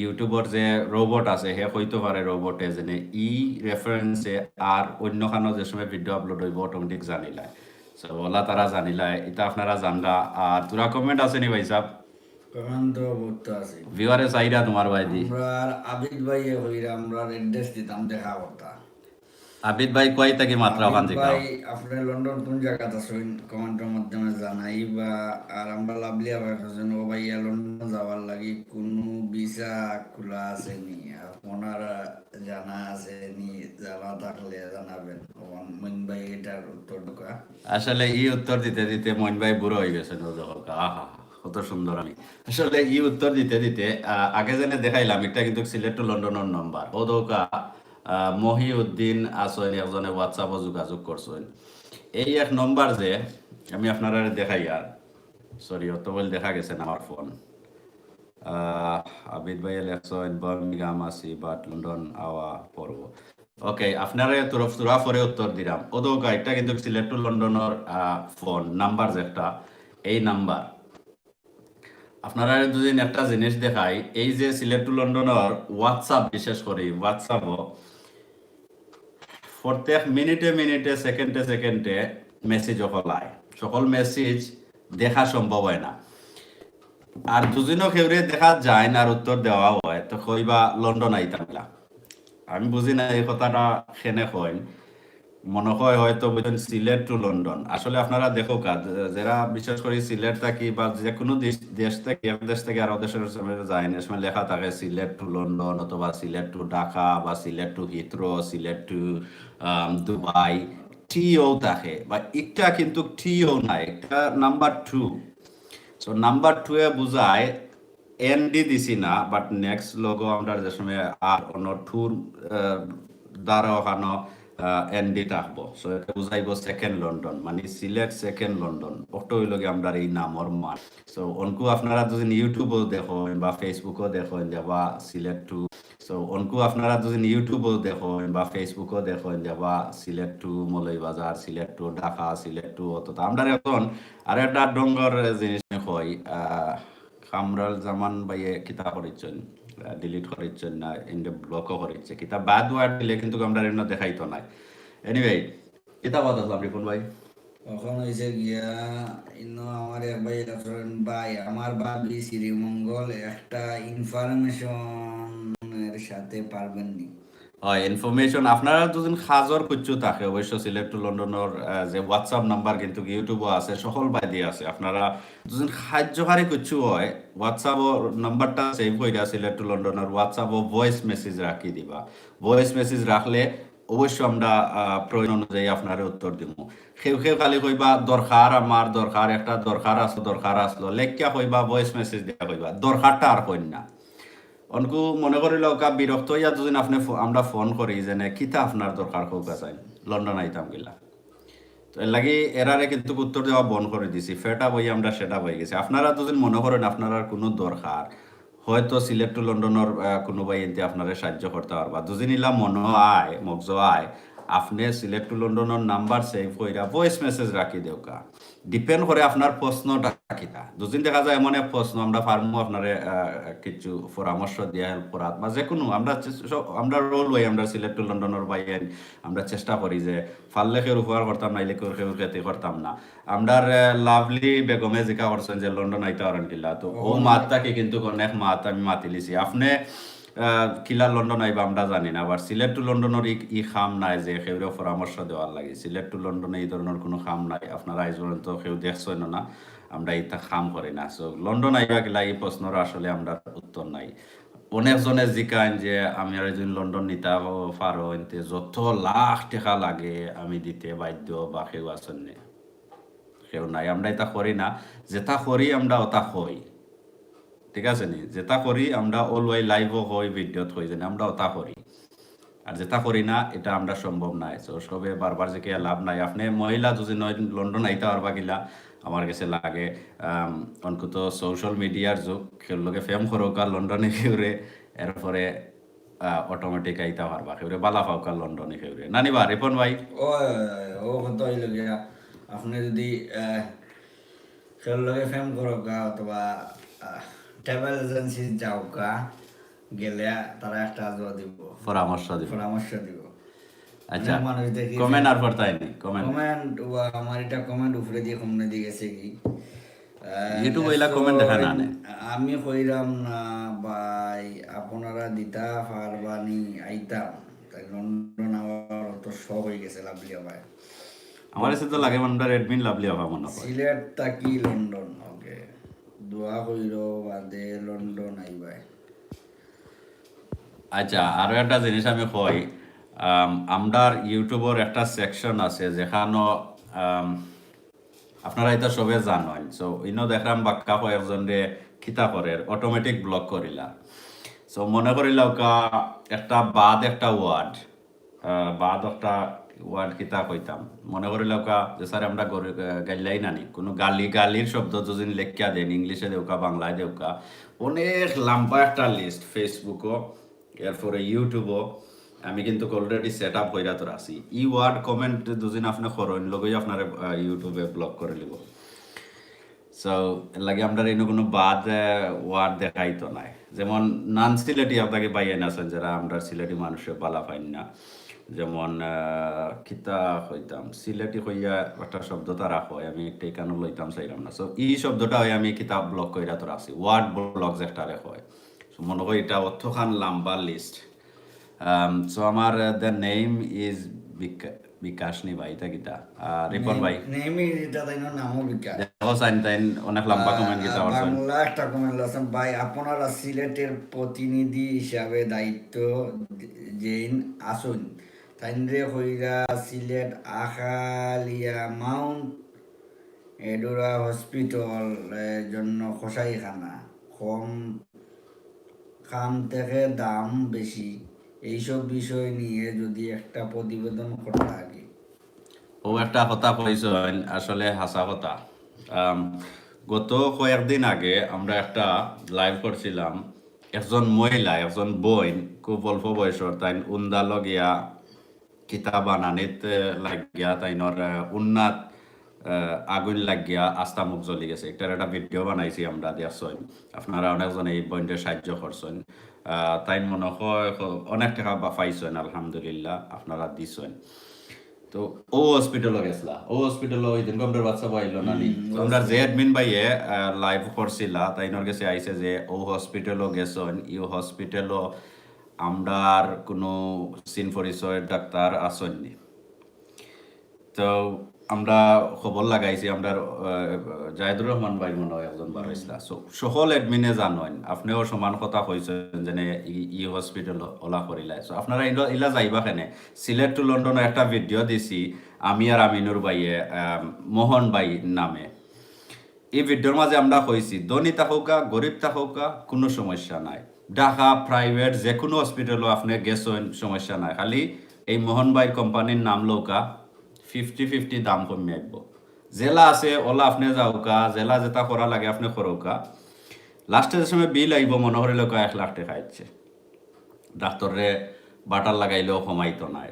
ইউটিউবর যে রোবট আছে হে হইতে পারে রোবটে যেনে ই রেফারেন্সে আর অন্যখানে যে সময় ভিডিও আপলোড হইব অটোমেটিক জানিলায়। সো ওলা তারা জানিলায়, এটা আপনারা জানরা। আর তোরা কমেন্ট আছে নি ভাই সাহেব? কমেন্ট তো বহুত আছে। ভিউয়ারে চাইরা তোমার ভাই দি আমরা আবিদ ভাই হইরা আমরা অ্যাড্রেস দিতাম দেখা করতা। আবিদ ভাই কয় থেকে মাত্রা ওখান থেকে ভাই আপনি লন্ডন কোন জায়গাতে আছেন কমেন্টের মাধ্যমে জানাই বা। আর আমরা লাভলিয়া ভাই কাছেন ও ভাইয়া লন্ডন যাওয়ার লাগি কোন ভিসা খোলা আছে নি আপনারা জানা আছে নি, জানা থাকলে জানাবেন। মইন ভাই এটার উত্তর ঢোকা আসলে এই উত্তর দিতে দিতে মইন ভাই বুড়ো হয়ে গেছেন। আহা কত সুন্দর। আমি আসলে এই উত্তর দিতে দিতে আগে জেনে দেখাইলাম এটা কিন্তু সিলেট টু লন্ডনের নম্বর ও দৌকা মহিউদ্দিন আসেন একজনে হোয়াটসঅ্যাপও যোগাযোগ করছেন। এই এক নম্বর যে আমি আপনারা দেখাই আর সরি অত বলে দেখা গেছে না আমার ফোন। আবিদ ভাই লেখছেন বার্মিংহাম আছি বাট লন্ডন আওয়া পড়ব। ওকে আপনারা তোরা পরে উত্তর দিলাম। ও তো এটা কিন্তু সিলেট টু লন্ডনের ফোন নাম্বার যেটা এই নাম্বার আপনারা দুদিন একটা জিনিস দেখাই, এই যে সিলেট টু লন্ডনের হোয়াটসঅ্যাপ, বিশেষ করে হোয়াটসঅ্যাপও প্রত্যেক মিনিটে মিনিটে সেকেন্ডে সেকেন্ডে মেসেজ হলায়, সকল মেসেজ দেখা সম্ভব হয় না। আর দুদিনও কেউরে দেখা যায় না আর উত্তর দেওয়া হয়, তো কইবা লন্ডন আইতামলা। আমি বুঝি না এই কথাটা খেনে কইন, মনে হয় হয়তো বুঝেন সিলেট টু লন্ডন। আসলে আপনারা দেখো কাজ যারা বিশেষ করে সিলেট থাকি বা যে কোনো দেশ থেকে, এক দেশ থেকে আরো দেশের সামনে যায় না, সময় লেখা থাকে সিলেট টু লন্ডন অথবা সিলেট টু ঢাকা বা Sylhet to Heathrow, Sylhet to Dubai, টিও থাকে বা একটা কিন্তু টিও নাই, একটা নাম্বার 2। সো নাম্বার 2 এ বুঝায় এনডি দিছি না, বাট নেক্সট লোগো আমরা যে সময় আর অন্য টুর দ্বারা ওখানো এনডি থাকবো। সো এটা বুঝাইব সেকেন্ড লন্ডন, মানে সিলেট সেকেন্ড লন্ডন, ওটা হইল কি আমরা এই নামর মান। সো অনকু আপনারা যদি ইউটিউবও দেখেন বা ফেসবুকও দেখেন যাবা সিলেট টু, সো অনকু আপনারা যদি ইউটিউবও দেখেন বা ফেসবুকও দেখেন যাবা Sylhet to Moulvibazar, Sylhet to Dhaka, Sylhet to অত। আমরা এখন আর একটা ডঙ্গর জিনিস হয়, কামরাল জামান ভাইয়ে কিতাব করিচ্ছেন, ডিলিট করিচ্ছেন না, ইন্ডে ব্লকও করিচ্ছে কিতাব বাদ ওয়ার্ড দিলে কিন্তু আমরা এমন দেখাইতো নাই। এনিওয়ে কিতাব আসলাম রিপন ভাই। তখন হয়েছে গিয়া ইনো আমার এক ভাই রেফারেন্ট ভাই, আমার ভাবি শ্রীমঙ্গল একটা ইনফরমেশনের সাথে পারবেন নি। হয় ইনফরমেশন আপনারা দুদিন খাজর কুচ্ছু থাকে অবশ্য সিলেট টু লন্ডনের যে হোয়াটসঅ্যাপ নাম্বার কিন্তু ইউটিউবও আছে, সকল বাই দিয়ে আছে। আপনারা দুদিন সাহায্যকারী কুচ্ছু হয় হোয়াটসঅ্যাপও নাম্বারটা সেভ কইরা সিলেট টু লন্ডনের হোয়াটসঅ্যাপও ভয়েস মেসেজ রাখি দিবা। ভয়েস মেসেজ রাখলে অবশ্য আমরা প্রয়োজন অনুযায়ী আপনারে উত্তর দিব। কেউ কেউ খালি কইবা দরকার, আমার দরকার, একটা দরকার আসলো লেখিয়া কইবা, ভয়েস মেসেজ দিয়া কইবা, দরকারটা আর কইন না। অনকু মনে করিল কা বিরক্ত হইয়া দুদিন আপনি আমরা ফোন করি যে কিতা আপনার দরকার হোক চাই লন্ডন আইতাম গিলা। তো এর লাগি এরারে কিন্তু উত্তর দেওয়া বন্ধ করে দিছি, ফেটা বই আমরা সেটা বই গেছি। আপনারা দুদিন মনে করেন আপনার কোনো দরকার হয়তো সিলেট টু লন্ডনের কোনো ভাই এনতে আপনারা সাহায্য করতে পারবা, দুদিন ইলা মনে আয় মগজ আয় আপনি সিলেট টু লন্ডনের নাম্বার সেভ কইরা ভয়েস মেসেজ রাখি দেওকা। ডিপেন্ড করে আপনার প্রশ্নটা কিতা। দুদিন দেখা যায় এমন এক প্রশ্ন আমরা পারমু আপনারে কিছু পরামর্শ দিয়া হেল্প করাত বা যে কোনো আমরা রোল ওই আমরা সিলেট টু লন্ডনের বাইরে আমরা চেষ্টা করি যে ফাললে কেউ উপহার করতাম না, কেউ কেউ খেতে করতাম না। আমরার লাভলি বেগমে জিকা করছেন যে লন্ডন আইতে পারেন কিলা, তো ও মাতটাকে কিন্তু অনেক মাত আমি মাতি লিছি। আপনি কিলা লন্ডন আইবা আমরা জানি না, আবার সিলেট টু লন্ডনের ই খাম নাই যে কেউরে পরামর্শ দেওয়ার লাগে। সিলেট টু লন্ডনে এই ধরনের কোনো খাম নাই, আপনারা আজ পর্যন্ত কেউ দেখছেন না, আমরা এটা খাম করি না। সো লন্ডন আইবা গেলা এই প্রশ্নের আসলে আমরা উত্তর নাই। অনেকজনে জিকান যে আমি আর একজন লন্ডন নিতে পারো এনতে যত লাখ টাকা লাগে আমি দিতে বাধ্য, বা কেউ আছেন না, কেউ নাই। আমরা এটা করি না, যেটা করি আমরা ওটা হই, ঠিক আছে নি? যেটা করি আমরা অলওয়াই লাইভও হই, ভিডিওত হই, জানি আমরা ওটা করি। আর যেটা করি না এটা আমরা সম্ভব নাই। তো সবে বারবার যে কে লাভ নাই। আপনি মহিলা যদি নয় লন্ডন আইতে পারবা গিলা আমার কাছে লাগে অন্তত সোশ্যাল মিডিয়ার যুগ, কেউ লোকে ফেম করুক আর লন্ডনে কেউরে এরপরে অটোমেটিক আইতে পারবা, কেউরে বালা পাও কার লন্ডনে কেউরে নানিবা রিপন ভাই। ও ও কত হইল গিয়া আপনি যদি খেল লগে ফেম করোকা অথবা ট্রাভেল এজেন্সি যাওকা গেলে তারা একটা আজও দিব, পরামর্শ দিব। পরামর্শ দিব। আচ্ছা অনেক মানুষ দেখি কমেন্ট আর করতাই নি, কমেন্ট আমার এটা কমেন্ট উপরে দিয়ে কমনে দিয়ে গেছে কি ইউটিউব হইলা কমেন্ট দেখা না নে। আমি কইরাম না ভাই, আপনারা দিতা পারবানি আইতাম, তাই লন্ডন আমার অত শখ হয়ে গেছে লাভলিয়া ভাই। আমার কাছে তো লাগে আমরা এডমিন লাভলি হওয়া মনে হয়। সিলেট তাকি লন্ডন, ওকে দোয়া কইর বাদে লন্ডন আইবাই। আচ্ছা আরো একটা জিনিস আমি কই, আমরার ইউটিউবের একটা সেকশন আছে যেখানে আপনারা এটা সবে জানেন। সো ইনো দেখলাম বাক্কা কয়েকজন রে খিতা করে অটোমেটিক ব্লক করিলা। সো মনে করিলা একটা বাদ একটা ওয়ার্ড, বাদ একটা ওয়ার্ড কিতা কইতাম মনে করিলা যে স্যার আমরা গাইলাই নানি কোনো গালির শব্দ যদি লেখিয়া দেন ইংলিশে দেউকা বাংলায় দেউকা, অনেক লম্বা একটা লিস্ট ফেসবুকও এরপরে ইউটিউবও আমি কিন্তু অলরেডি সেট আপ কইরা তোর আছি। ই ওয়ার্ড কমেন্ট দুদিন আপনি করেন লগেই আপনার ইউটিউবে ব্লক করে লিব। সো এর লাগে আমরা এনে কোনো বাদ ওয়ার্ড দেখাইতো নাই, যেমন নন সিলেটি আপনাকে পাইয়ে আছেন যারা আমরা সিলেটি মানুষের বালা পাই না, যেমন কিতা হইতাম সিলেটি হইয়া একটা শব্দ তারা হয়, আমি একটা এখানে লইতাম চাইলাম না। সো এই শব্দটা হয় আমি কিতাব ব্লক কইরা তো রাখছি, ওয়ার্ড ব্লক যেটারে হয়। সো মনে হয় এটা অতখান লম্বা লিস্ট। সো আমার দ্য নেম ইজ বিকাশ নি ভাই, এটা কিতা রিপন ভাই নেমি যেটা তাই নামও বিকাশ। দেখো সাইন তাইন অনেক লম্বা কমেন্ট কিতা করছেন। বাংলা একটা কমেন্ট আছেন, ভাই আপনারা সিলেটের প্রতিনিধি হিসাবে দায়িত্ব জেন আসুন তাইনরে হইরা সিলেট আখালিয়া মাউন্ট এডোরা হসপিটাল জন্য কসাইখানা কম খাম থেকে দাম বেশি, এইসব বিষয় নিয়ে যদি একটা প্রতিবেদন করা থাকে। ও একটা কথা কইছেন, আসলে হাসা কথা। গত কয়েকদিন আগে আমরা একটা লাইভ করছিলাম, একজন মহিলা একজন বোন খুব অল্প বয়সর, তাই উন্দাল গিয়া কিতাব বানানিত লাগিয়া তাইনর উন্নাত আগুন লাগিয়া আস্তা মুখ জ্বলি গেছে। একটার একটা ভিডিও বানাইছি আমরা, দেখছেন আপনারা অনেকজন এই বইনটা সাহায্য করছেন। তাই মনে হয় অনেক টাকা পাইছেন, আলহামদুলিল্লাহ আপনারা দিছেন। তো ও হসপিটালও গেছলা, ও হসপিটালও ওই দিন আমরা বাচ্চা পাইলো না নি। তো আমরা যে অ্যাডমিন ভাইয়ে লাইভ করছিলা তাইনর কাছে আইছে যে ও হসপিটালও গেছেন, ইউ হসপিটালও আমরার কোনো সিন পরিচয়ের ডাক্তার আসেননি। তো আমরা খবর লাগাইছি, আমরা জাহিদুর রহমান ভাই মনে হয় একজন বার হয়েছিল। সকল এডমিনে জানেন, আপনিও সমান কথা কইছেন যে ই হসপিটাল ওলা করিলাই। সো আপনারা ইলা যাইবা কেনে, সিলেট টু লন্ডনের একটা ভিডিও দিছি আমি আর আমিনুর ভাইয়ে, মোহন ভাই নামে। এই ভিডিওর মাঝে আমরা কইছি ধনী থাকুকা গরিব থাকুকা কোনো সমস্যা নাই, ঢাকা প্রাইভেট যে কোনো হসপিটালও আপনি গেছেন সমস্যা নাই, খালি এই মোহন ভাই কোম্পানির নাম লৌকা 50-50 দাম কমে আসব। জেলা আছে ওলা আপনি যাওকা, জেলা যেটা করা লাগে আপনি করৌকা, লাস্টের সময় বিল আইব মনে করে লোক 1 লাখ টাকা আইছে, ডাক্তরে বাটার লাগাইলেও কমাইতো নাই,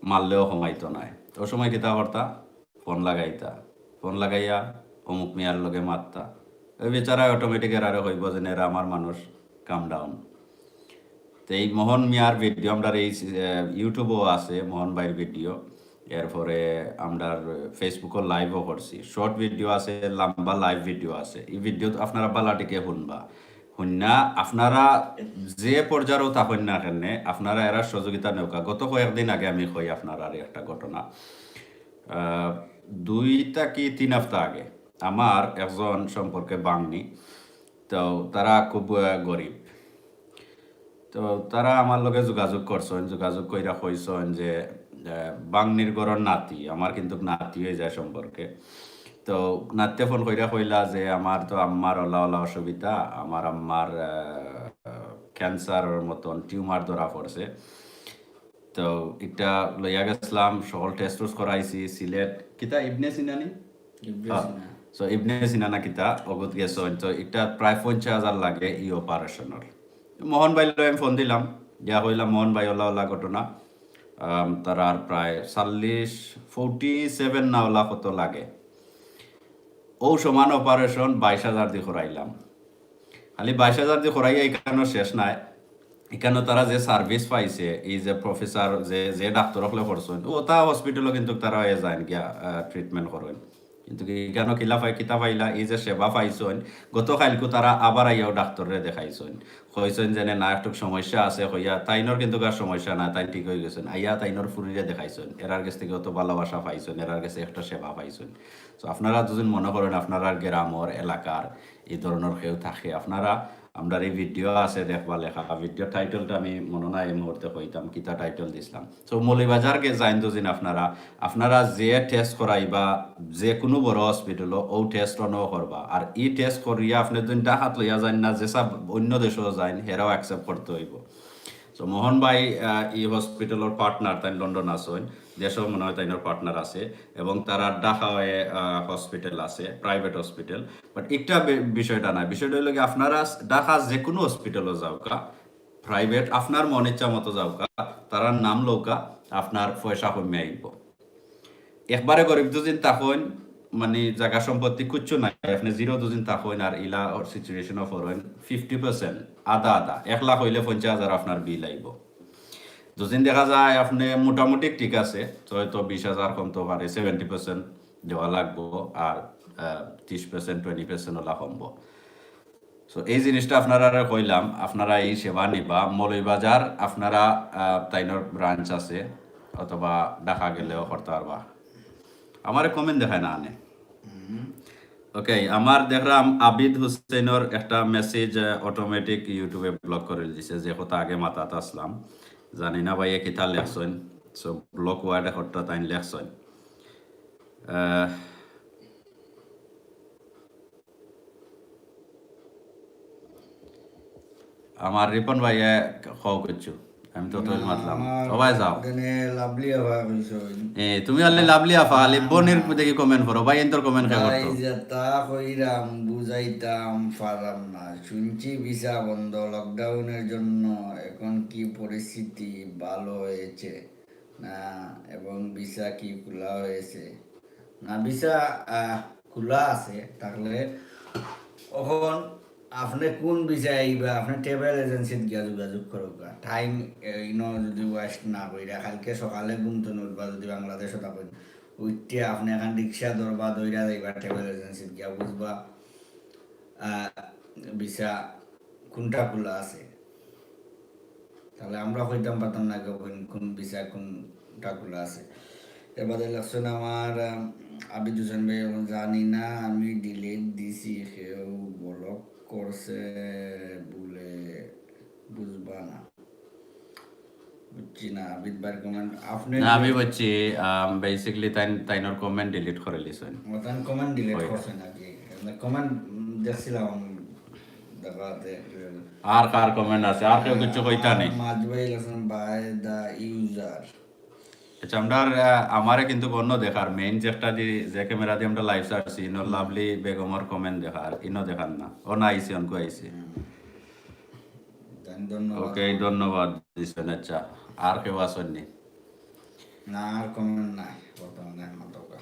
মারলেও কমাইতো নাই। ও সময় কিতা করতা, ফোন লাগাইতা, ফোন লাগাইয়া অমুক মিয়ার লগে মারতা, ওই বেচারা অটোমেটিক এরারে হইব যে এরা আমার মানুষ, কাম ডাউন। তো এই মোহন মিয়ার ভিডিও আমরা এই ইউটিউবও আছে মোহন ভাইয়ের ভিডিও, এরপরে আমরা ফেসবুকও লাইভও করছি, শর্ট ভিডিও আছে, লম্বা লাইভ ভিডিও আছে। এই ভিডিও আপনারা বালাটিকে শুনবা, শুননা আপনারা যে পর্যায়েও থাকেন না কেন আপনারা এরা সহযোগিতা নৌকা। গত কয়েকদিন আগে আমি কই আপনার আর একটা ঘটনা, 2 কি 3 সপ্তাহ আগে আমার একজন সম্পর্কে বাংনি, তো তারা খুব গরিব। তো তারা আমার লগে যোগাযোগ করছেন, যোগাযোগ কইরা কইছেন যে বাংনির গড়র নাতি, আমার কিন্তু নাতি হয়ে যায় সম্পর্কে। তো নাতে ফোন কইরা কইলা যে আমার তো আম্মার ওলা ওলা অসুবিধা, আমার আম্মার ক্যান্সারের মতন টিউমার ধরা পড়ছে। তো এটা লইয়া গেছিলাম, সকল টেস্ট করাইছি, সিলেট কিতা ইবনে সিনানি, সো ইবনে সিনানা কিতা অগত গেছেন। তো এটা প্রায় 50,000 লাগে ই অপারেশনের। মোহন ভাই আমি ফোন দিলাম, দিয়া কইলাম মোহন ভাই ওলা ওলা ঘটনা, তার আর প্রায় 47 না ওলা কত লাগে, ও সমান অপারেশন 22,000 দিয়ে করাইলাম। খালি 22,000 দিয়ে করাইয়া এখানে শেষ নাই, এখানে তারা যে সার্ভিস পাইছে, এই যে প্রফেসর যে ডাক্তার হলে করছেন ও তা হসপিটালও কিন্তু তারা যায় গিয়া ট্রিটমেন্ট করেন, কিন্তু এখানে কিতা পাইলা এই যে সেবা পাইছেন, গতকালকে তারা আবার আইয়াও ডাক্তারে দেখাইছেন, কইছেন যে না একটু সমস্যা আছে, কইয়া তাইনর কিন্তু আর সমস্যা না, তাই ঠিক হয়ে গেছেন, আইয়া তাইনর ফুরিরে দেখাইছেন, এরার কাছ থেকে অত ভালোবাসা পাইছেন, এরার কাছে একটা সেবা পাইছেন। তো আপনারা যদি মনে করেন আপনারা গ্রামর এলাকার এই ধরনের কেউ থাকে, আপনারা আমরা এই ভিডিও আছে দেখবা লেখা, ভিডিও টাইটেলটা আমি মনে নাই এই মুহূর্তে কইতাম কিতা টাইটেল দিছিলাম। তো মৌলিবাজারকে যাইন তো জিন আপনারা যে টেস্ট করাইবা যে কোনো বড় হসপিটালও ও টেস্ট অনও করবা, আর ই টেস্ট করিয়া আপনি যদি টাকাত লইয়া যান না, যেসব অন্য দেশেও যাইন হেরাও অ্যাকসেপ্ট করতে হইব। সো মোহন ভাই ই হসপিটালের পার্টনার, তাই লন্ডন আসেন, দেশেও মনে হয় তাইনোর পার্টনার আছে, এবং তারা ঢাকায় হসপিটাল আছে, প্রাইভেট হসপিটাল। বাট একটা বিষয়টা না, বিষয়টা হলো কি আপনারা ঢাকা যে কোনো হসপিটালও যাওকা, প্রাইভেট আপনার মন ইচ্ছা মতো যাওকা, তারার নাম লৌকা আপনার পয়সা কমে আইব। একবারে গরিব দুদিন তখন মানে জায়গা সম্পত্তি কুচ্ছু নাই আপনি জিরো দুদিন থাকুন আর ইলা সিচুয়েশন অফ হইন 50% আধা আধা 1 লাখ হইলে 50,000 আপনার বিল আইব দুদিন দেখা যায় আপনি মোটামুটি ঠিক আছে তো হয়তো 20,000 কমতে পারে 70% দেওয়া লাগবো আর 30% 20% ওলা কমবো সো এই জিনিসটা আপনারা কইলাম আপনারা এই সেবা নিবা মৌলভীবাজার আপনারা তাইনোর ব্রাঞ্চ আছে অথবা ঢাকা গেলেও করতে পারবা আমার কমেন্ট দেখায় না আনে ওকে আমার দেখলাম আবিদ হুসেনের একটা মেসেজ অটোমেটিক ইউটিউবে ব্লক করে দিছে যে কথা আগে মাথাত আসলাম জানি না ভাই কিতা লেখছেন সো ব্লক ওয়ার্ড একটা তাই লেখছেন আমার রিপন ভাইয়া খাও করছো আমি তো তোর মাতলাম সবাই যাও লাভলি হওয়া হয়েছে তুমি আলে লাভলি আফা আলে বনের দেখি কমেন্ট করো ভাই এন্তর কমেন্ট কে করতো তা কইরাম বুঝাইতাম পারাম না শুনছি ভিসা বন্ধ লকডাউনের জন্য এখন কি পরিস্থিতি ভালো হয়েছে না এবং ভিসা কি খোলা হয়েছে না ভিসা খোলা আছে তাহলে এখন আপনি কোন ভিসা আইবা আপনি ট্রাভেল এজেন্সিত গিয়া যোগাযোগ করুক টাইম যদি ওয়েস্ট না কইরা কালকে সকালে ঘুমতে উঠবা যদি বাংলাদেশত থাকেন উঠতে আপনি এখন রিক্সা ধরবা দইরা যাইবা ট্রাভেল এজেন্সিত গিয়া বুঝবা ভিসা কোনটা খোলা আছে তাহলে আমরা কইতাম পারতাম না কোন ভিসা কোনটা খোলা আছে এবারে লাগছেন আমার আবিদ হোসেন ভাই জানি না আমি ডিলিট দিছি কেউ ব্লক করছে বলে বুঝবা না বুঝছি না আবিদ ভাইয়ের কমেন্ট আপনি না আমি বলছি বেসিক্যালি তাইনোর কমেন্ট ডিলিট করে লিছেন মতন কমেন্ট ডিলিট করছে নাকি কমেন্ট দেখছিলাম দেখাতে আর কার কমেন্ট আছে আর কেউ কিছু কইতা নেই মাঝ ভাই লাগছেন বাই দা ইউজার আচ্ছা আমরা আমারে কিন্তু অন্য দেখার মেইন যেটা যে ক্যামেরা দিয়ে আমরা লাইভ সারছি ইনো লাভলি বেগমর কমেন্ট দেখার ইনো দেখার না ও না আইসি অনকো আইসি ওকে ধন্যবাদ দিছেন আচ্ছা আর কেউ আসেননি না আর কমেন্ট নাই বর্তমানে মতকা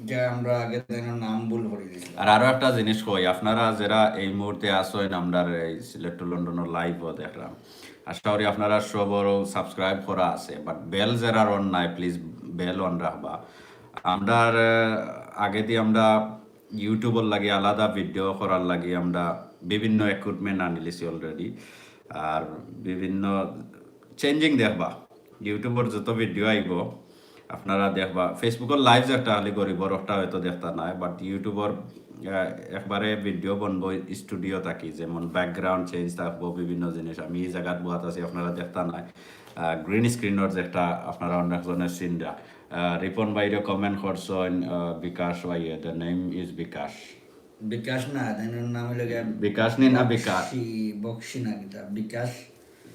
যে আমরা আগে নাম ভুল করে দিয়েছি আর আরো একটা জিনিস কই আপনারা যারা এই মুহূর্তে আসেন আমরা এই সিলেক্ট টু লন্ডনের লাইভও দেখলাম আশা করি আপনারা সবরও সাবস্ক্রাইব করা আছে বাট বেল যারা অন নাই প্লিজ বেল অন রাখবা আমরা আগে দিয়ে আমরা ইউটিউবের লাগে আলাদা ভিডিও করার লাগে আমরা বিভিন্ন ইকুইপমেন্ট আনিলিছি অলরেডি আর বিভিন্ন চেঞ্জিং দেখবা ইউটিউবের যত ভিডিও আইব আপনারা দেখবা ফেসবুকের লাইভ যেটা হলে গরিবর একটা হয়তো দেখতা নাই বাট ইউটিউবের একবারে ভিডিও বনবো স্টুডিও থাকি যেমন ব্যাকগ্রাউন্ড চেঞ্জ থাকবো বিভিন্ন জিনিস আমি এই জায়গাত বহাত আছি আপনারা দেখতা নাই গ্রিন স্ক্রিনের যেটা আপনারা অনেকজনের সিনরা রিপন বাইরে কমেন্ট করছেন বিকাশ ভাইয়ে দ্য নেম ইজ বিকাশ বিকাশ না তাইনের নাম হলো বিকাশ নি না বিকাশ বক্সি না কিতা বিকাশ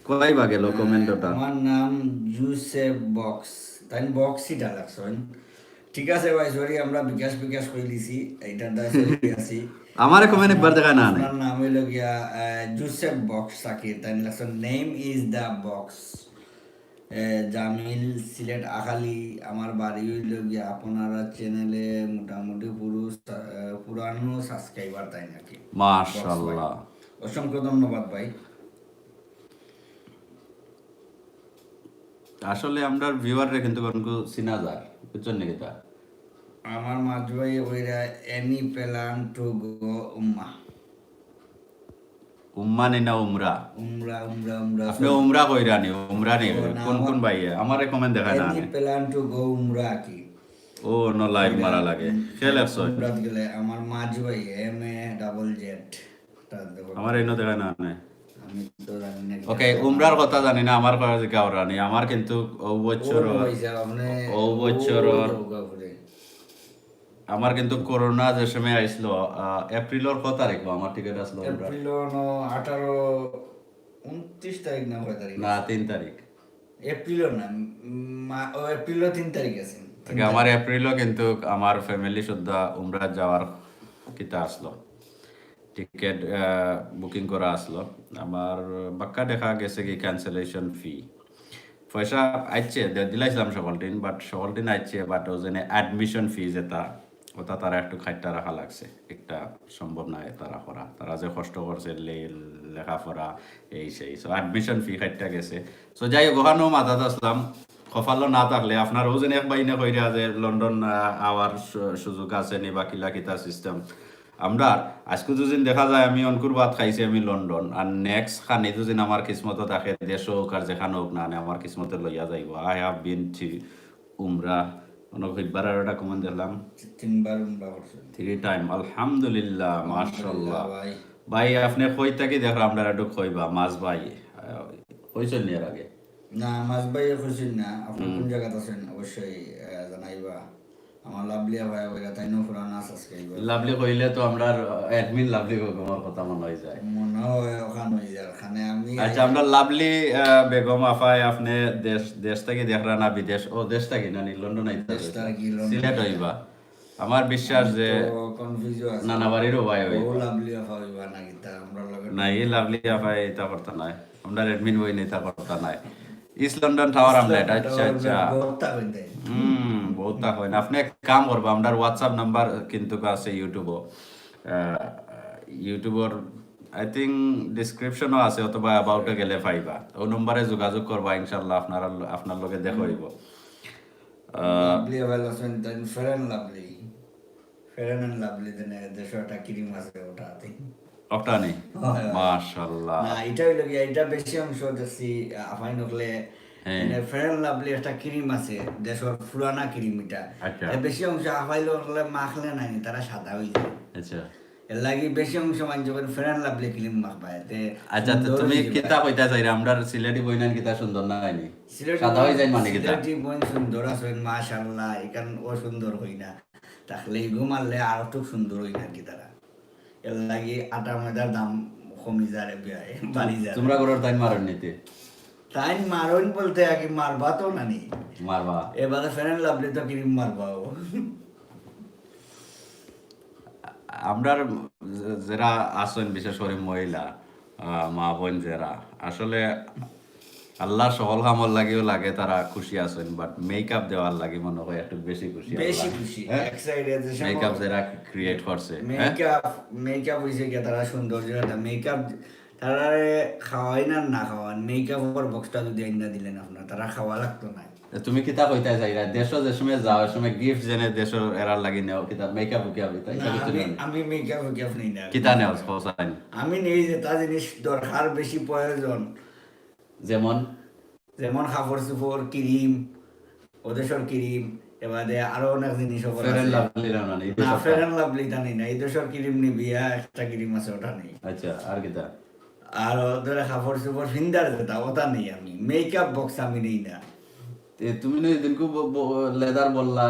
কই বা গেল কমেন্টটা আমার নাম জুসেফ বক্স তাই বক্সই ডালাকছন ঠিক আছে ভাই সরি আমরা বিকাশ বিকাশ কই লিছি এইটা দা সরি আছি আমারে কমেন্ট একবার দেখা না আপনার নাম হলো গিয়া জুসেফ বক্স সাকির তাই লাগছন name is the Bux Jamil Sylhet আখালি আমার বাড়ি হইল গিয়া আপনারা চ্যানেলে মোটামুটি পুরানো সাবস্ক্রাইবার তাই নাকি মাশাআল্লাহ অসংখ্য ধন্যবাদ ভাই আসলে আমরা ভিউয়াররে কিন্তু কোনকু চিনা যায় বুঝছেন নাকি তা আমার মাঝ ভাই ওইরা এনি প্ল্যান টু গো উম্মা উম্মা নি না উমরা উমরা উমরা উমরা আপনি উমরা কইরা নি উমরা নি কোন কোন ভাই আমারে কমেন্ট দেখায় না এনি প্ল্যান টু গো উমরা কি ও নো লাইভ মারা লাগে খেল একশো উমরা গেলে আমার মাঝ ভাই এম এ ডাবল জেড আমার এনো দেখায় না আমি তো জানি না ওকে উমরার কথা জানি না আমার কথা কাউরা নেই আমার কিন্তু ও বছর আমার কিন্তু করোনা যে সময় আইছিল এপ্রিলের কত তারিখ আমার টিকিট আসলো এপ্রিল 18 29 তারিখ না কয় তারিখ না 3 তারিখ এপ্রিল না ও এপ্রিল 3 তারিখ আছে আমার এপ্রিলও কিন্তু আমার ফ্যামিলি সুদ্ধা উমরা যাওয়ার কিতা আসলো টিকেট বুকিং করা আসলো আমার বাক্কা দেখা গেছে কি ক্যান্সেলেশন ফি পয়সা আইছে দিলাইছিলাম সকল দিন, বাট সকল দিন আইছে, বাট ও যেন অ্যাডমিশন ফি যেটা ওটা তারা একটু খাইটা রাখা লাগছে, একটা সম্ভব নয় তারা করা, তারা যে কষ্ট করছে লেখাপড়া এই সেই, সো অ্যাডমিশন ফি খাইটা গেছে। সো যাই হোক, ওখানেও মাথাত আসলাম, কপালও না থাকলে আপনারও যেন এক বাইনে কইরা যে লন্ডন আওয়ার সুযোগ আছে নি বা কিলা কিতা সিস্টেম। আমরা আজকে দুদিন দেখা যায় আমি অনকুর ভাত খাইছি আমি লন্ডন, আর নেক্সট খানি দুদিন আমার কিসমত থাকে দেশ হোক আর যেখানে হোক না আমার কিসমতে লইয়া যাইব। আই হ্যাভ বিন টু উমরা, অনেক হইবার আর একটা কমন দেখলাম 3 বার উমরা করছেন? 3 টাইম, আলহামদুলিল্লাহ, মাশাআল্লাহ। ভাই ভাই আপনি কই থাকি দেখো আমরা একটু কইবা, মাছ ভাই কইছেন নি এর আগে? না, মাছ ভাই খুশিন না, আপনি কোন জায়গাতে আছেন অবশ্যই জানাইবা। আমার লাভলিয়া ভাই ওইটা তাই পুরানা সাবস্ক্রাইবার, লাভলি কইলে তো আমরা অ্যাডমিন লাভলি বেগমের কথা মনে হয়ে যায়। মনে হয় ওখানে হয়ে যায় ওখানে আমি। আচ্ছা, আমরা লাভলি বেগম আফাই আপনি দেশ থেকে দেখরা না বিদেশ? ও দেশ থেকে না নি লন্ডন আইতা, দেশটা কি লন্ডন? সিলেট হইবা। আমার বিশ্বাস যে কনফিউজ আছে নানা বাড়িরও ভাই ও হইবা লাভলিয়া ভাইবা না কিতা আমরা লগে না, এই লাভলি আফাই এটা করতে নাই, আমরা অ্যাডমিন বই নেতা করতে নাই। ইস্ট লন্ডন টাওয়ার আমরা এটা। আচ্ছা আচ্ছা, বহুত হইতে বহুত তা হয় না। আপনি এক কাম করবা, আমরা হোয়াটসঅ্যাপ নাম্বার কিন্তু আছে ইউটিউবও, ইউটিউবর আই থিঙ্ক ডিসক্রিপশনও আছে, অথবা অ্যাবাউটে গেলে পাইবা, ও নম্বরে যোগাযোগ করবা, ইনশাল্লাহ আপনার লগে দেখা হইব। লাভলিয়া ভাই আছেন দেন ফেরেন লাভলি, ফেরেন এন্ড লাভলি দেন দেশটা ক্রিম আছে ওটাতে ওটা নেই, মাশাআল্লাহ। না এটা হইলো গিয়া, এটা বেশি অংশ দেখছি আফাই নকলে মানে ফেরেন লাভলি একটা ক্রিম আছে দেশের পুরানা ক্রিম, এটা আচ্ছা এর বেশি অংশ আফাই নকলে মাখলে নাই তারা সাদা হয়ে যায়। আচ্ছা এর লাগি বেশি অংশ মান যখন ফেরেন লাভলি ক্রিম মাখবা এতে। আচ্ছা, তো তুমি কিতা কইতা চাই আমরা সিলেটি বইনান কিতা সুন্দর না হয়নি, সাদা হয়ে যায় মানে কিতা? সিলেটি বোন সুন্দর আছে মাশাআল্লাহ, এখান ও সুন্দর হই না তাহলে ঘুমালে আর একটু সুন্দর হই না কি তারা। এর লাগি আটা ময়দার দাম কমি যায় বাড়ি যায়। তোমরা ঘরের তাই মারন নিতে? তাই মারন বলতে আগে মারবা তো নানি, মারবা এবারে ফেরেন লাভলি তো ক্রিম মারবা ও। আমরা যারা আছেন বিশেষ করে মহিলা মা বোন যারা, আসলে আল্লাহ সহল কামল লাগিও লাগে তারা খুশি আছেন, বাট মেকআপ দেওয়ার লাগে মনে হয় একটু বেশি খুশি। বেশি খুশি এক সাইডে যে মেকআপ যারা ক্রিয়েট করছে, মেকআপ হইছে কি তারা সৌন্দর্যটা মেকআপ তারা খাওয়াই না না খাওয়ান, মেকআপের বক্সটা যদি আইনা দিলেন আপনার তারা খাওয়া লাগতো না। তুমি কিতা কইতা চাইরা দেশ যে সময় যাও সময় গিফট জেনে দেশ এরার লাগি নেও কিতা মেকআপ উকিয়াব এটা কিছু নেই? আমি মেকআপ নেই না, কিতা নেও খোসাইন? আমি নেই যে তা জিনিস দরকার বেশি প্রয়োজন, যেমন যেমন কাপড় চোপড় ক্রিম ওদেশর ক্রিম, এবারে আরো অনেক জিনিস ফেয়ার লাভলি রানা নেই? না ফেরেন লাভলি তা নেই না, এই দেশের ক্রিম নিবি একটা ক্রিম আছে ওটা নেই। আচ্ছা, আর কিতা? আর ধরে কাপড় চোপড় ফিন্দার যেটা ওটা নেই, আমি মেকআপ বক্স আমি নেই না। তুমি না দিনকু লেদার বললা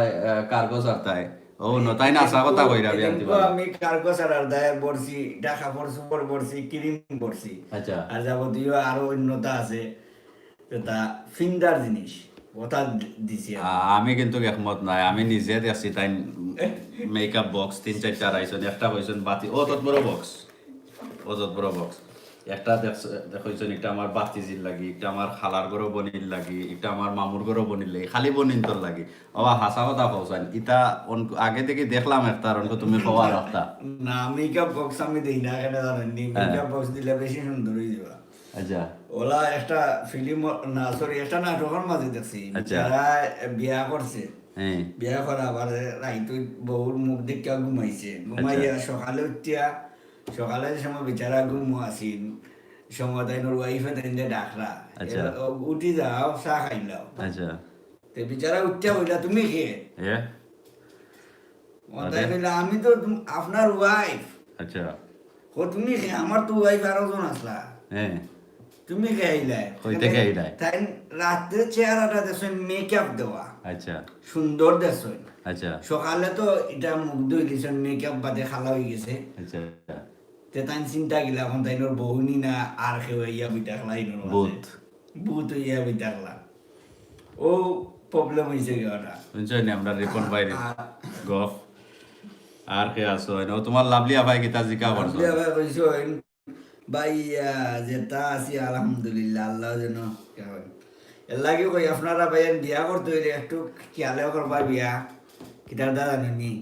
কার্গো সারতায়, ও নতাই না আসা কথা কইরা বিয়ান্তি বল। আমি কার্গো সারার দায় বর্ষি এটা কাপড় চোপড় বর্ষি ক্রিম বর্ষি, আচ্ছা আর যাবতীয় আরো অন্যতা আছে তা ফিন্দার জিনিস ওটা দিছি আমি। আমি কিন্তু একমত নাই, আমি নিজে দেখছি তাই মেকআপ বক্স 3-4টা আইছেন, একটা হইছেন বাতি, ও তত বড় বক্স, ও তত বড় বক্স একটা দেখছেন, একটা আমার বাতিজির লাগি, একটা আমার খালার ঘরও বনির লাগি, একটা আমার মামুর ঘরও বনির লাগি, খালি বনিন তোর লাগি। ও হাসা কথা কওছেন, ইটা আগে থেকে দেখলাম একটা অঙ্ক তুমি খাওয়া রাখতা না মেকআপ বক্স আমি দেই না, এটা জানেন নি, মেকআপ বক্স দিলে বেশি সুন্দর হয়ে যাবে। আচ্ছা ওলা একটা ফিল্ম না সরি একটা নাটকের মাঝে দেখছি, আচ্ছা। যারা বিয়া করছে হ্যাঁ বিয়া করা আবার রাইতো বহুর মুখ দেখা ঘুমাইছে, ঘুমাইয়া সকালে উঠিয়া সকালে সময় বেচারা ঘুমো আসিন সময় তাই ওর ওয়াইফে তাই ডাকরা আচ্ছা। উঠি যাও চা খাইলাও, আচ্ছা তে বেচারা উঠিয়া হইলা তুমি কে? এ তাই কইলা আমি তো আপনার ওয়াইফ। আচ্ছা ও তুমি কে? আমার তো ওয়াইফ আরো জন আসলা, হ্যাঁ তুমি কে আইলাই? কইতে কে আইলাই? তাই রাত্রে চেহারাটা দেখছেন মেকআপ দেওয়া আচ্ছা সুন্দর দেখছেন, আচ্ছা সকালে তো এটা মুখ ধুই দিয়েছেন মেকআপ বাদে খালা হয়ে গেছে, আচ্ছা তে তাই চিন্তা গেলা এখন তাই বহুনি না আর কেউ ইয়া বিটা খেলা বুথ বুথ ইয়া বিটা খেলা ও প্রবলেম হয়েছে ওটা। বুঝছেন আমরা রিপন ভাই গফ আর কে আছো ও তোমার লাভলি আভাই কিতা জিকা করছো? ভাই যেটা আছি আলহামদুলিল্লাহ, আল্লাহ যেন এর লাগে কই আপনারা ভাইয়ান বিয়া করতে হইলে একটু খেয়ালে করবা বিয়া কিতার দা জানেনি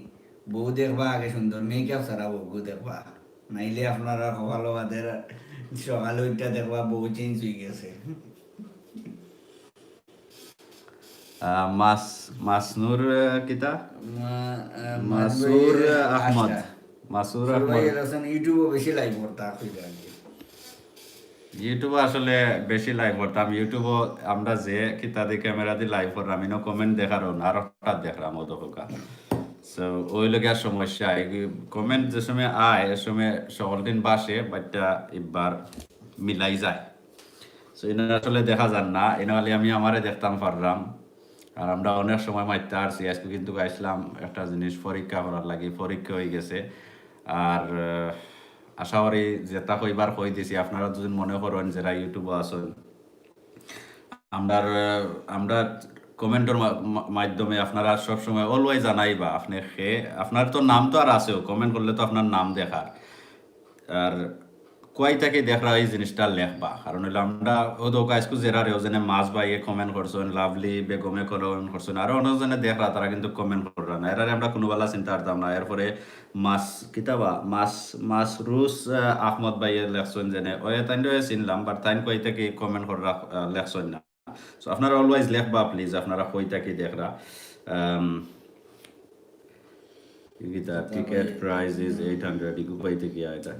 বউ দেখবা আগে সুন্দর মেকআপ ছাড়া বউ দেখবা নাইলে আপনারা ভালো বাদের সকালে ওইটা দেখবা বউ চেঞ্জ হয়ে গেছে মাসনুর কিতা মাসুর মাসুর আহমদ মাসুর আহমদ ইউটিউবে বেশি লাইভ করতা কইরা ইউটিউবে আসলে বেশি লাইভ করতাম ইউটিউবে আমরা যে কিতা দিয়ে ক্যামেরা দিয়ে লাইভ করলাম আমি কমেন্ট দেখার আর হঠাৎ দেখলাম ও দোকা সো ওই লোকের সমস্যা কমেন্ট যে সময় আয় এ সময় সকল দিন বাসে বাটটা এবার মিলাই যায় সো এটা আসলে দেখা যান না এনে হলে আমি আমারে দেখতাম পারলাম আর আমরা অনেক সময় মারতে আসছি আজকে কিন্তু আসলাম একটা জিনিস পরীক্ষা করার লাগে পরীক্ষা হয়ে গেছে আর আশা করি যেটা কইবার কই দিছি আপনারা যদি মনে করেন যারা ইউটিউবে আছেন আমরা কমেন্টের মাধ্যমে আপনারা সবসময় অলওয়েজ জানাইবা আপনি আপনার তো নাম তো আর আছেও কমেন্ট করলে তো আপনার নাম দেখার আর কয়টাকে দেখরা এই জিনিসটা লেখবা কারণ হইলো আমরা ও দোকা আজকে যারা রেওজনে মাছ বাইয়ে কমেন্ট করছেন লাভলি বেগমে কমেন্ট করছেন আরো অনেকজনে দেখরা তারা কিন্তু কমেন্ট কররা না এরারে আমরা কোনো বেলা চিন্তা করতাম না এরপরে মাছ কিতাবা মাছ রুস আহমদ বাইয়ে লেখছেন জেনে ওই তাইন চিনলাম বাট তাইন কয়টাকে কমেন্ট কররা লেখছেন না সো আপনারা অলওয়েজ লেখবা প্লিজ আপনারা কয়টাকে দেখরা টিকেট প্রাইস ইজ 800 ইগু পাইতে কি এটা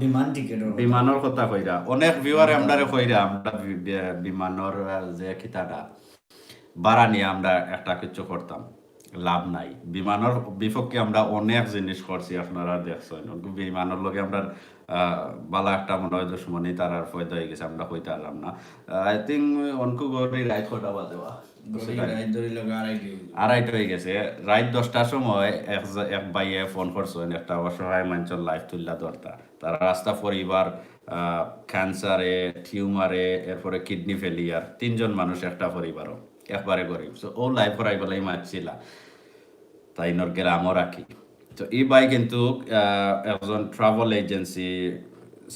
বিমান টিকেট বিমানের কথা কইরা অনেক ভিউয়ারে আমরারে কইরা আমরা বিমানের যে কিতাটা ভাড়া নিয়ে আমরা একটা কিছু করতাম লাভ নাই বিমানের বিপক্ষে আমরা অনেক জিনিস করছি আপনারা দেখছেন বিমানের লগে আমরা বালা একটা মনে হয় দুশ্মনী তার আর ফয়দা হয়ে গেছে আমরা কইতে পারলাম না আই থিঙ্ক অনকু গড়ি রাইট কটা বাজেবা আড়াইটা হয়ে গেছে রাত 10টার সময় এক ভাইয়ে ফোন করছেন একটা অসহায় মানুষের লাইফ তুললা দরতা তারা রাস্তা পরিবার ক্যান্সারে টিউমারে এরপরে কিডনি ফেলিয়ার 3জন মানুষ একটা পরিবারও একবারে গরিব ও লাইফ করাই বলেই মারছিলা তাই নর গ্রামও রাখি তো এই ভাই কিন্তু একজন ট্রাভেল এজেন্সি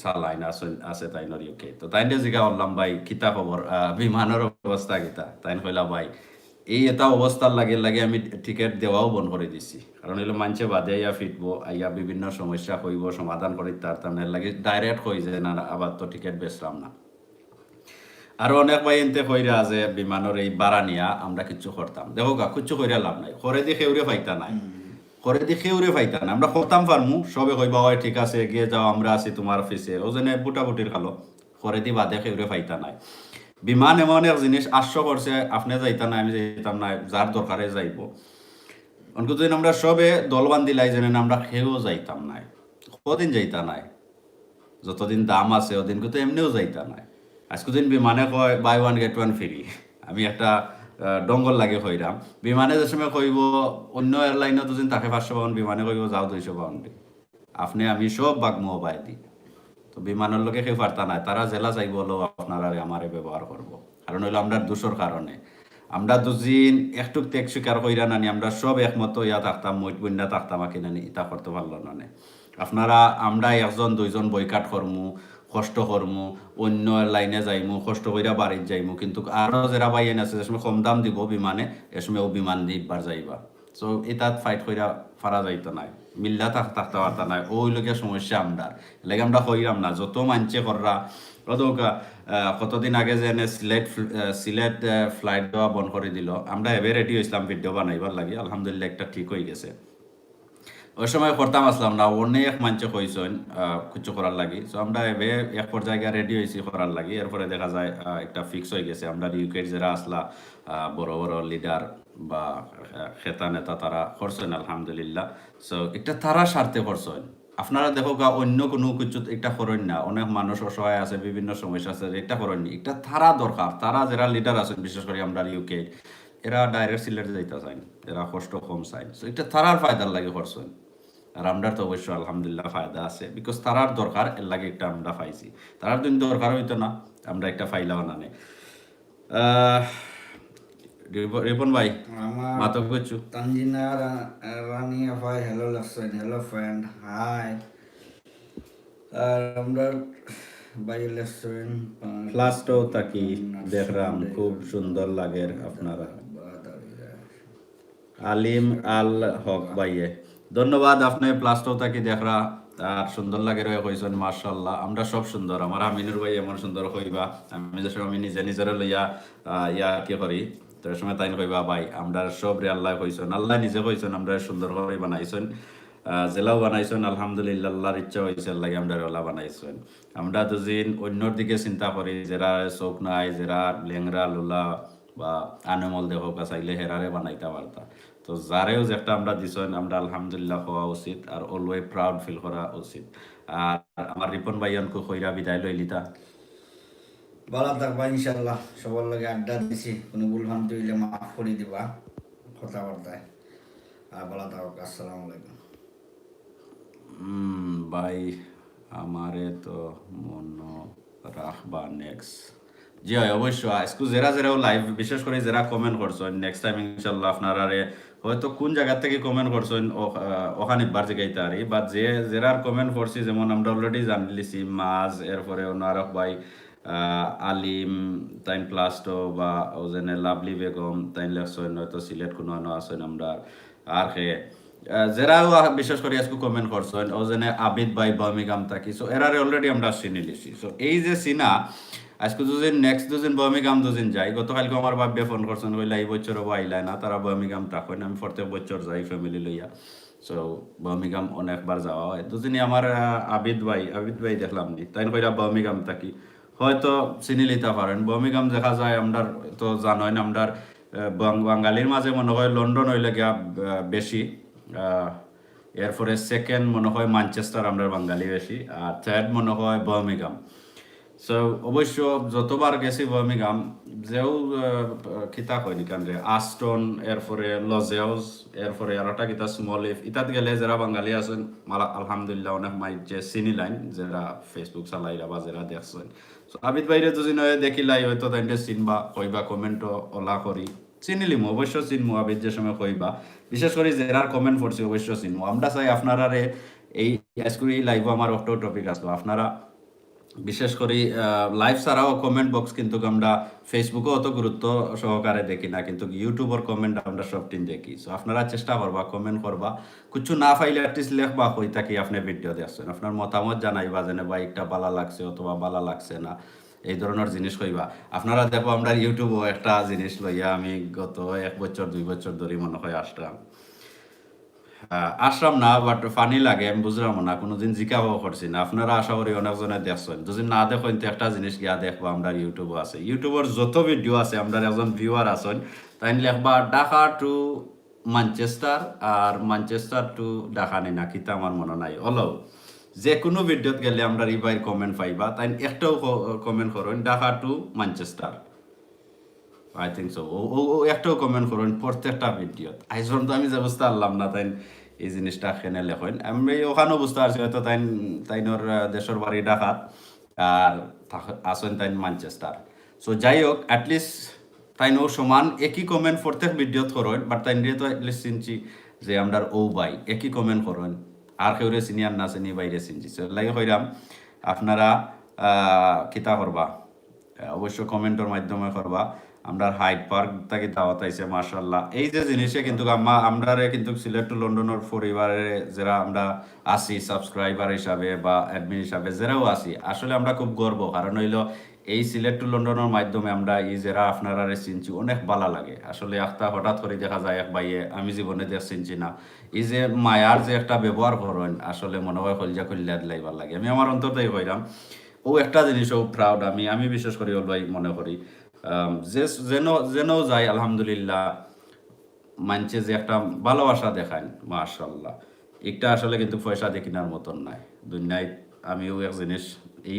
চালাইন আছে তাইনর ইউকে তো তাইন জিগা বললাম ভাই কিতা খবর বিমানের অবস্থা কিতা তাইন কইলা ভাই এই এটা অবস্থার লাগে আমি টিকেট দেওয়াও বন্ধ করে দিছি কারণ হইলো মানুষে বাদে আইয়া ফিটবো আইয়া বিভিন্ন সমস্যা হইব সমাধান করে তার লাগে ডাইরেক্ট হয়ে যায় না আবার তো টিকেট বেচলাম না আরো অনেক ভাই এনতে কইরা যে বিমানের এই বাড়া নিয়া আমরা কিছু করতাম দেখো গা কিছু কইরা লাভ নাই করে দিয়ে খেউরে পাইতা নাই করে দিয়ে খেউরে পাইতা না আমরা করতাম পারমু সবে কইবা হয় ঠিক আছে গিয়ে যাও আমরা আছি তোমার অফিসে ও জেনে বুটাবুটির খালো করে দি বাদে খেউরে পাইতা নাই বিমান এমন এক জিনিস আশ্চর্য করছে আপনি যাইতা না আমি যাইতাম না যার দরকারে যাইব অনেক যদি আমরা সবে দলবান দিলাই জেনে আমরা খেয়েও যাইতাম নাই কদিন যাইতা নাই যতদিন দাম আছে ওদিন কিন্তু এমনিও যাইতা নাই আজকে দিন বিমানে কয় buy one get one free আমি একটা ডঙ্গল লাগে কইরাম বিমানে যে সময় কইব অন্য এয়ারলাইনে তো তাকে 500 পাউন্ড বিমানে কইব যাও 200 পাউন্ড আপনি আমি সব বাগমো পাই দি তো বিমানের লোকে কেউ পারতা নাই তারা জেলা যাইব হলো আপনারা আমারে ব্যবহার করব কারণ হইলো আমরা দোষর কারণে আমরা দুদিন একটু ত্যাগ স্বীকার কইরা নানি আমরা সব একমত ইয়া থাকতাম মইট বন্যা থাকতাম আকি নানি ইটা করতে পারলো না আপনারা আমরা একজন দুইজন বয়কাট করমু কষ্ট করমু অন্য লাইনে যাইমু কষ্ট কইরা বাড়ির যাইমু কিন্তু আরো যারা বাইন আছে যে সময় কম দাম দিব বিমানে এ সময় ও বিমান দিয়ে ইবার যাইবা সো এটাত ফাইট কইরা ফারা যাইতো নাই মিল্লা থাকতে পারতা নাই ওই লোকের সমস্যা আমরা লাগে আমরা কইরাম না যত মানছে কররা অদৌকা কতদিন আগে যে সিলেট ফ্লাইট দেওয়া বন্ধ করে দিল আমরা এবার রেডি হয়েছিলাম ভিডিও বানাইবার লাগে আলহামদুলিল্লাহ একটা ঠিক হয়ে গেছে ওই সময় করতাম আসলাম না অনেক মানুষ কইছেন কিছু করার লাগি সো আমরা এবে এক পর্যায়ে রেডি হয়েছি করার লাগি এরপরে দেখা যায় একটা ফিক্স হয়ে গেছে আমরা ইউকের যারা আসলা বড় বড় লিডার বা খেতা নেতা তারা করছেন আলহামদুলিল্লাহ সো একটা তারা স্বার্থে করছেন আপনারা দেখো অন্য কোনো কিছু একটা করেন না অনেক মানুষ অসহায় আছে বিভিন্ন সমস্যা আছে এটা করেননি একটা তারা দরকার তারা যারা লিডার আছেন বিশেষ করে আমরা ইউকে এরা ডাইরেক্ট সিলেট যাইতে চান এরা কষ্ট কম চাই সো এটা তারার ফায়দার লাগে করছেন আর আমরা তো অবশ্যই আলহামদুলিল্লাহ ফায়দা আছে বিকজ তারার দরকার এর লাগে একটা আমরা পাইছি তারার দিন দরকার হইতো না আমরা একটা ফাইলাও না নে রিপন ভাই মাতব কিছু তানজিনা রানী ভাই হ্যালো লাগছেন হ্যালো ফ্রেন্ড হাই আর আমরা বাই লেসন প্লাস্টো তাকি দেখলাম খুব সুন্দর লাগে আপনারা। আলিম আল হক ভাইয়ে ধন্যবাদ, আপনি প্লাস্টো তাকি দেখরা আর সুন্দর লাগে রয়ে কইছেন মাশাআল্লাহ। আমরা সব সুন্দর, আমার আমিনুর ভাই এমন সুন্দর কইবা, আমি যে সময় আমি নিজে নিজের লইয়া ইয়া কি করি তো এই সময় তাই কইবা ভাই আমরা সব রে আল্লাহ কইছেন, আল্লাহ নিজে কইছেন আমরা সুন্দর করে বানাইছেন, জেলাও বানাইছেন আলহামদুলিল্লাহ, আল্লাহর ইচ্ছা হয়েছে আল্লাহ আমরা ওলা বানাইছেন। আমরা দুদিন অন্যর দিকে চিন্তা করি, যারা চোখ নাই, যারা লেংরা লুলা বা আনমল দেহ চাইলে হেরারে বানাইতে পারতা, তো যারেও যে একটা আমরা দিছেন আমরা আলহামদুলিল্লাহ হওয়া উচিত আর অলওয়েজ প্রাউড ফিল করা উচিত। আর আমার রিপন ভাইয়ানকু কইরা বিদায় লইলিতা। ভালো থাকবা ইনশাল্লাহ, সবার লগে আড্ডা দিছি, কোনো ভুল ভ্রান্তি হইলে মাফ করে দিবা কথাবার্তায়। আর ভালো থাকুক, আসসালামু আলাইকুম। ভাই আমারে তো মনে রাখবা নেক্সট। জি হয় অবশ্যই, আজকে যারা যারাও লাইভ বিশেষ করে যারা কমেন্ট করছেন নেক্সট টাইম ইনশাল্লাহ আপনারা হয়তো কোন জায়গা থেকে কমেন্ট করছেন ওখানে বার জায়গাইতে আরি, বা যে যারা কমেন্ট করছি যেমন আমরা অলরেডি জানলিছি মাছ, এরপরে নারক ভাই, আলিম তাইন প্লাস্টো বা ওজেনে লাভলি বেগম তাইন লেখছেন, হয়তো সিলেট কোনো আছেন আমরা আর খে যারাও বিশেষ করে আজকে কমেন্ট করছেন ও যেনে আবিদ ভাই বার্মিংহাম থাকি, সো এরারে অলরেডি আমরা চিনি লিছি। সো এই যে চিনা আজকে দুদিন নেক্সট দুদিন বার্মিংহাম দুদিন যাই, গতকালকে আমার বাব্যে ফোন করছেন কইলা এই বছরও আইলাই না, তারা বার্মিংহাম থাকেন, আমি প্রত্যেক বছর যাই ফ্যামিলি লইয়া। সো বার্মিংহাম অনেকবার যাওয়া হয়। দুদিনই আমার আবিদ ভাই দেখলাম নি তাই কইরা বার্মিংহাম থাকি, হয়তো চিনি লিতে পারেন। বার্মিংহাম দেখা যায় আমরা তো জানোই না, আমরা বাঙালির মাঝে মনে হয় লন্ডন হইলে গিয়া বেশি, এরপরে সেকেন্ড মনে হয় ম্যানচেস্টার আমরা বাঙালি বেশি, আর থার্ড মনে হয় বার্মিংহাম। সো অবশ্য যতবার গেছি বার্মিংহাম যেও কিতা কয়নি কান রে আস্টন, এরপরে লজেউস, এরপরে আর একটা কিতা স্মল লিফ, ইতাত গেলে যারা বাঙালি আছেন আলহামদুলিল্লাহ অনেক মাই যে চিনি লাইন, যারা ফেসবুক চালাইরা বা যারা দেখছেন। সো আবিদ বাইরে দুদিন দেখিলাই হয়তো তাইতে চিনবা, কইবা কমেন্টও ওলা করি চিনিলিম, অবশ্য চিনমু আবিদ যে সময় কইবা, বিশেষ করে যারা কমেন্ট করছি অবশ্য চিনমু। আমরা চাই আপনারা এই আজকে এই লাইভ আমার একটা টপিক আসলো, আপনারা বিশেষ করে লাইভ ছাড়াও কমেন্ট বক্স কিন্তু আমরা ফেসবুকে অত গুরুত্ব সহকারে দেখি না, কিন্তু ইউটিউবের কমেন্ট আমরা সবটিন দেখি। সো আপনারা চেষ্টা করবা কমেন্ট করবা, কিছু না পাইলে অ্যাটলিস্ট লেখবা কই থাকি আপনি ভিডিও দেখছেন, আপনার মতামত জানাইবা যেন বা একটা ভালো লাগছে অথবা ভালো লাগছে না, এই ধরনের জিনিস কইবা। আপনারা দেখো আমরা ইউটিউবও একটা জিনিস লইয়া আমি গত 1 বছর 2 বছর ধরে মনে হয় আসলাম না, বাট ফানি লাগে, আমি বুঝলাম না, কোনোদিন জিজ্ঞাসাও করছি না। আপনারা আশা করি অনেকজনে দেখছেন, যদি না দেখেন তো একটা জিনিস গিয়া দেখবো আমরা ইউটিউবও আছে, ইউটিউবের যত ভিডিও আছে আমরা একজন ভিউয়ার আছেন, তাই লেখবা Dhaka to Manchester R Manchester two Dhaka নি না কিতা আমার মনে নাই, হলেও যে কোনো ভিডিওত গেলে আমরা রিবাইর কমেন্ট পাইবা, তাই একটাও কমেন্ট করেন Dhaka to Manchester, I think so ও একটাও কমেন্ট করুন প্রত্যেকটা ভিডিও। আজ পর্যন্ত আমি যে বুঝতে পারলাম না তাই এই জিনিসটা খেনে লেখেন, আমি ওখানেও বুঝতে পারছি হয়তো তাইনোর দেশের বাড়ি ঢাকাত আর আসেন তাই ম্যানচেস্টার। সো যাই হোক অ্যাটলিস্ট তাইনও সমান একই কমেন্ট প্রত্যেক ভিডিওত করেন, বাট তাই তো অ্যাটলিস্ট চিনছি যে আমরা ও ভাই একই কমেন্ট করেন, আর কেউ চিনি আর না চিনি বাইরে চিনছি। সো লাগে কইরাম আপনারা কিতা করবা অবশ্য কমেন্টের মাধ্যমে করবা। আমরা হাইড পার্ক থেকে দাওয়াত আইছে মাশাআল্লাহ, এই যে জিনিসে কিন্তু আমরা কিন্তু সিলেট টু লন্ডনের পরিবারে যারা আমরা আছি সাবস্ক্রাইবার হিসাবে বা অ্যাডমিন হিসাবে যারাও আছি, আসলে আমরা খুব গর্ব, কারণ হইলো এই সিলেট টু লন্ডনের মাধ্যমে আমরা এই যারা আপনারা চিনছি অনেক ভালো লাগে। আসলে একটা হঠাৎ করে দেখা যায় এক ভাইয়ে আমি জীবনে দেখ চিনছি না, এই যে মায়ার যে একটা ব্যবহার করেন আসলে মনে হয় কলজা কল্যা লাইবার লাগে, আমি আমার অন্তরটাই কইরাম ও একটা জিনিসও প্রাউড, আমি বিশেষ করে ওলাই মনে করি যে যেন যাই আলহামদুলিল্লাহ মানছে যে একটা ভালোবাসা দেখায় মাশাআল্লাহ, এটা আসলে কিন্তু পয়সা দিয়ে কেনার মতন নাই দুনিয়ায়। আমিও এক জিনিস এই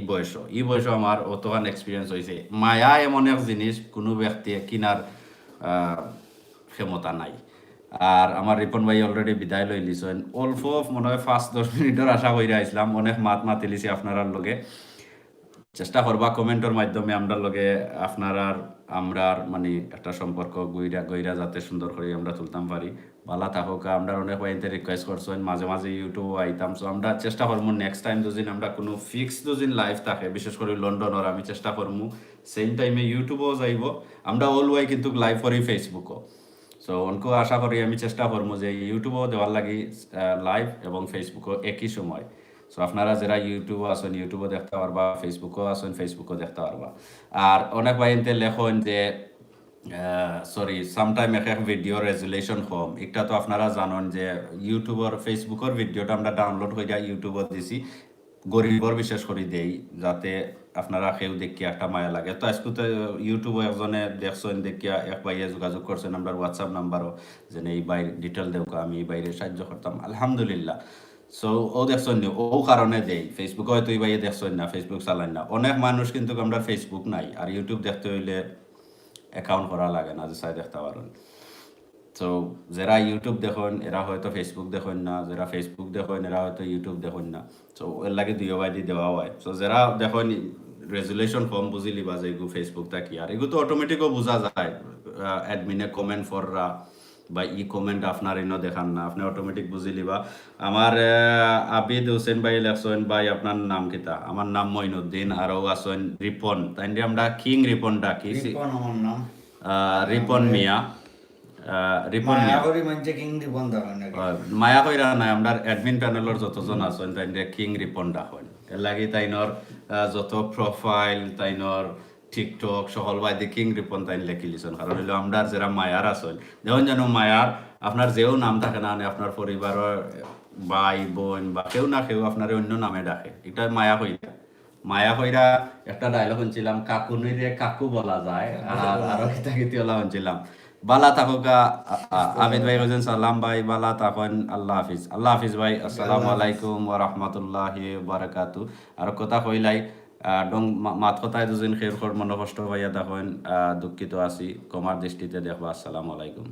বয়সও আমার অতখান এক্সপিরিয়েন্স হয়েছে, মায়া এমন এক জিনিস কোনো ব্যক্তি কিনার ক্ষমতা নাই। আর আমার রিপন ভাই অলরেডি বিদায় লই লিছেন, অল্প মনে হয় 5-10 মিনিটের আশা কইরা আসলাম, অনেক মাত লিছি আপনার লগে, চেষ্টা করবা কমেন্টের মাধ্যমে আমরা লগে আপনার আর আমরার মানে একটা সম্পর্ক গইরা যাতে সুন্দর করে আমরা তুলতাম পারি। ভালো থাকুক। আমরা অনেক বাইতে রিকোয়েস্ট করছেন মাঝে মাঝে ইউটিউব আইতাম, সো আমরা চেষ্টা করবো নেক্সট টাইম যদি আমরা কোনো ফিক্স দুদিন লাইভ থাকে, বিশেষ করে লন্ডনের আমি চেষ্টা করবো সেম টাইমে ইউটিউবেও যাইব। আমরা অল ওয়াই কিন্তু লাইভ করি ফেসবুকও। সো অনকো আশা করি আমি চেষ্টা করবো যে ইউটিউবেও দেওয়ার লাগি লাইভ এবং ফেসবুকও একই সময়। সো আপনারা যারা ইউটিউবে আছেন ইউটিউবে দেখতে পারবা, ফেসবুকও আছেন ফেসবুকও দেখতে পারবা। আর অনেক বাইনতে লেখন যে সরি সামটাইম এক ভিডিও রেজুলেশন কম, একটা তো আপনারা জানেন যে ইউটিউবের ফেসবুকের ভিডিওটা আমরা ডাউনলোড হয়ে যায় ইউটিউবে দিছি, গরিবর বিশেষ করে দেই যাতে আপনারা কেউ দেখিয়া একটা মায়া লাগে। তো আজকে তো ইউটিউবে একজনে দেখছেন দেখিয়া এক ভাইয়ে যোগাযোগ করছেন আমরা হোয়াটসঅ্যাপ নাম্বারও, যে এই বাইর ডিটেল দেব আমি এই বাইরে সাহায্য করতাম আলহামদুলিল্লাহ। সো ও দেখছেন ও কারণে দেই, ফেসবুকে হয়তো এই ভাইয়ে দেখছেন না, ফেসবুক চালান না। অনেক মানুষ কিন্তু আমরা ফেসবুক নাই, আর ইউটিউব দেখতে হইলে অ্যাকাউন্ট করা লাগে না, যে চাই দেখতে পারেন। তো যারা ইউটিউব দেখেন এরা হয়তো ফেসবুক দেখেন না, যারা ফেসবুক দেখেন এরা হয়তো ইউটিউব দেখেন না। তো এর লাগে দুই বাইদি দেওয়া হয়। তো যারা দেখেন রেজুলেশন ফর্ম বুঝি লিবা যে এগু ফেসবুক থাকি, আর এগু তো অটোমেটিকও বোঝা যায় অ্যাডমিনে কমেন্ট ফররা বা ই কমেন্ট আপনার ইনো দেখান না, আপনি অটোমেটিক বুঝি লিবা। আমার আবিদ হোসেন ভাই লেখছেন ভাই আপনার নাম কিতা? আমার নাম মইনুদ্দিন, আরও আছেন রিপন, তাই আমরা কিং রিপন ডাকি। রিপন আমার নাম। রিপন মিয়া, রিপন মিয়া। মায়াবরী মঞ্চে কিং রিপন দেখান নাকি? মায়া কইরা নাই, আমরা অ্যাডমিন প্যানেলের যতজন আছেন তাই কিং রিপন ডাকেন। এর লাগি তাইনর যত প্রোফাইল তাইনর টিকটক সকল বাইদি কিং রিপন তাইন লেখি লিছেন। কারণ হইলো আমরা যারা মায়ার আছেন, যেমন জানো মায়ার আপনার যেও নাম থাকে না আপনার পরিবারের ভাই বোন বা কেউ না কেউ আপনার অন্য নামে ডাকে, এটা মায়া কইরা। মায়া কইরা একটা ডায়লগ শুনছিলাম, কাকুনিরে কাকু বলা যায়, আর আরো কিতা কিতি ওলা শুনছিলাম। বালা থাকুকা আবিদ ভাই হোসেন সালাম ভাই, বালা থাকুন, আল্লাহ হাফিজ। আল্লাহ হাফিজ ভাই, আসসালামু আলাইকুম ওয়া রাহমাতুল্লাহি ওয়া বারাকাতু। আর কথা কইলাই ডং মাত কথায় দুদিন খের মনে কষ্ট ভাইয়া দেখেন, দুঃখিত আছি, কমার দৃষ্টিতে দেখবা। আসসালামু আলাইকুম।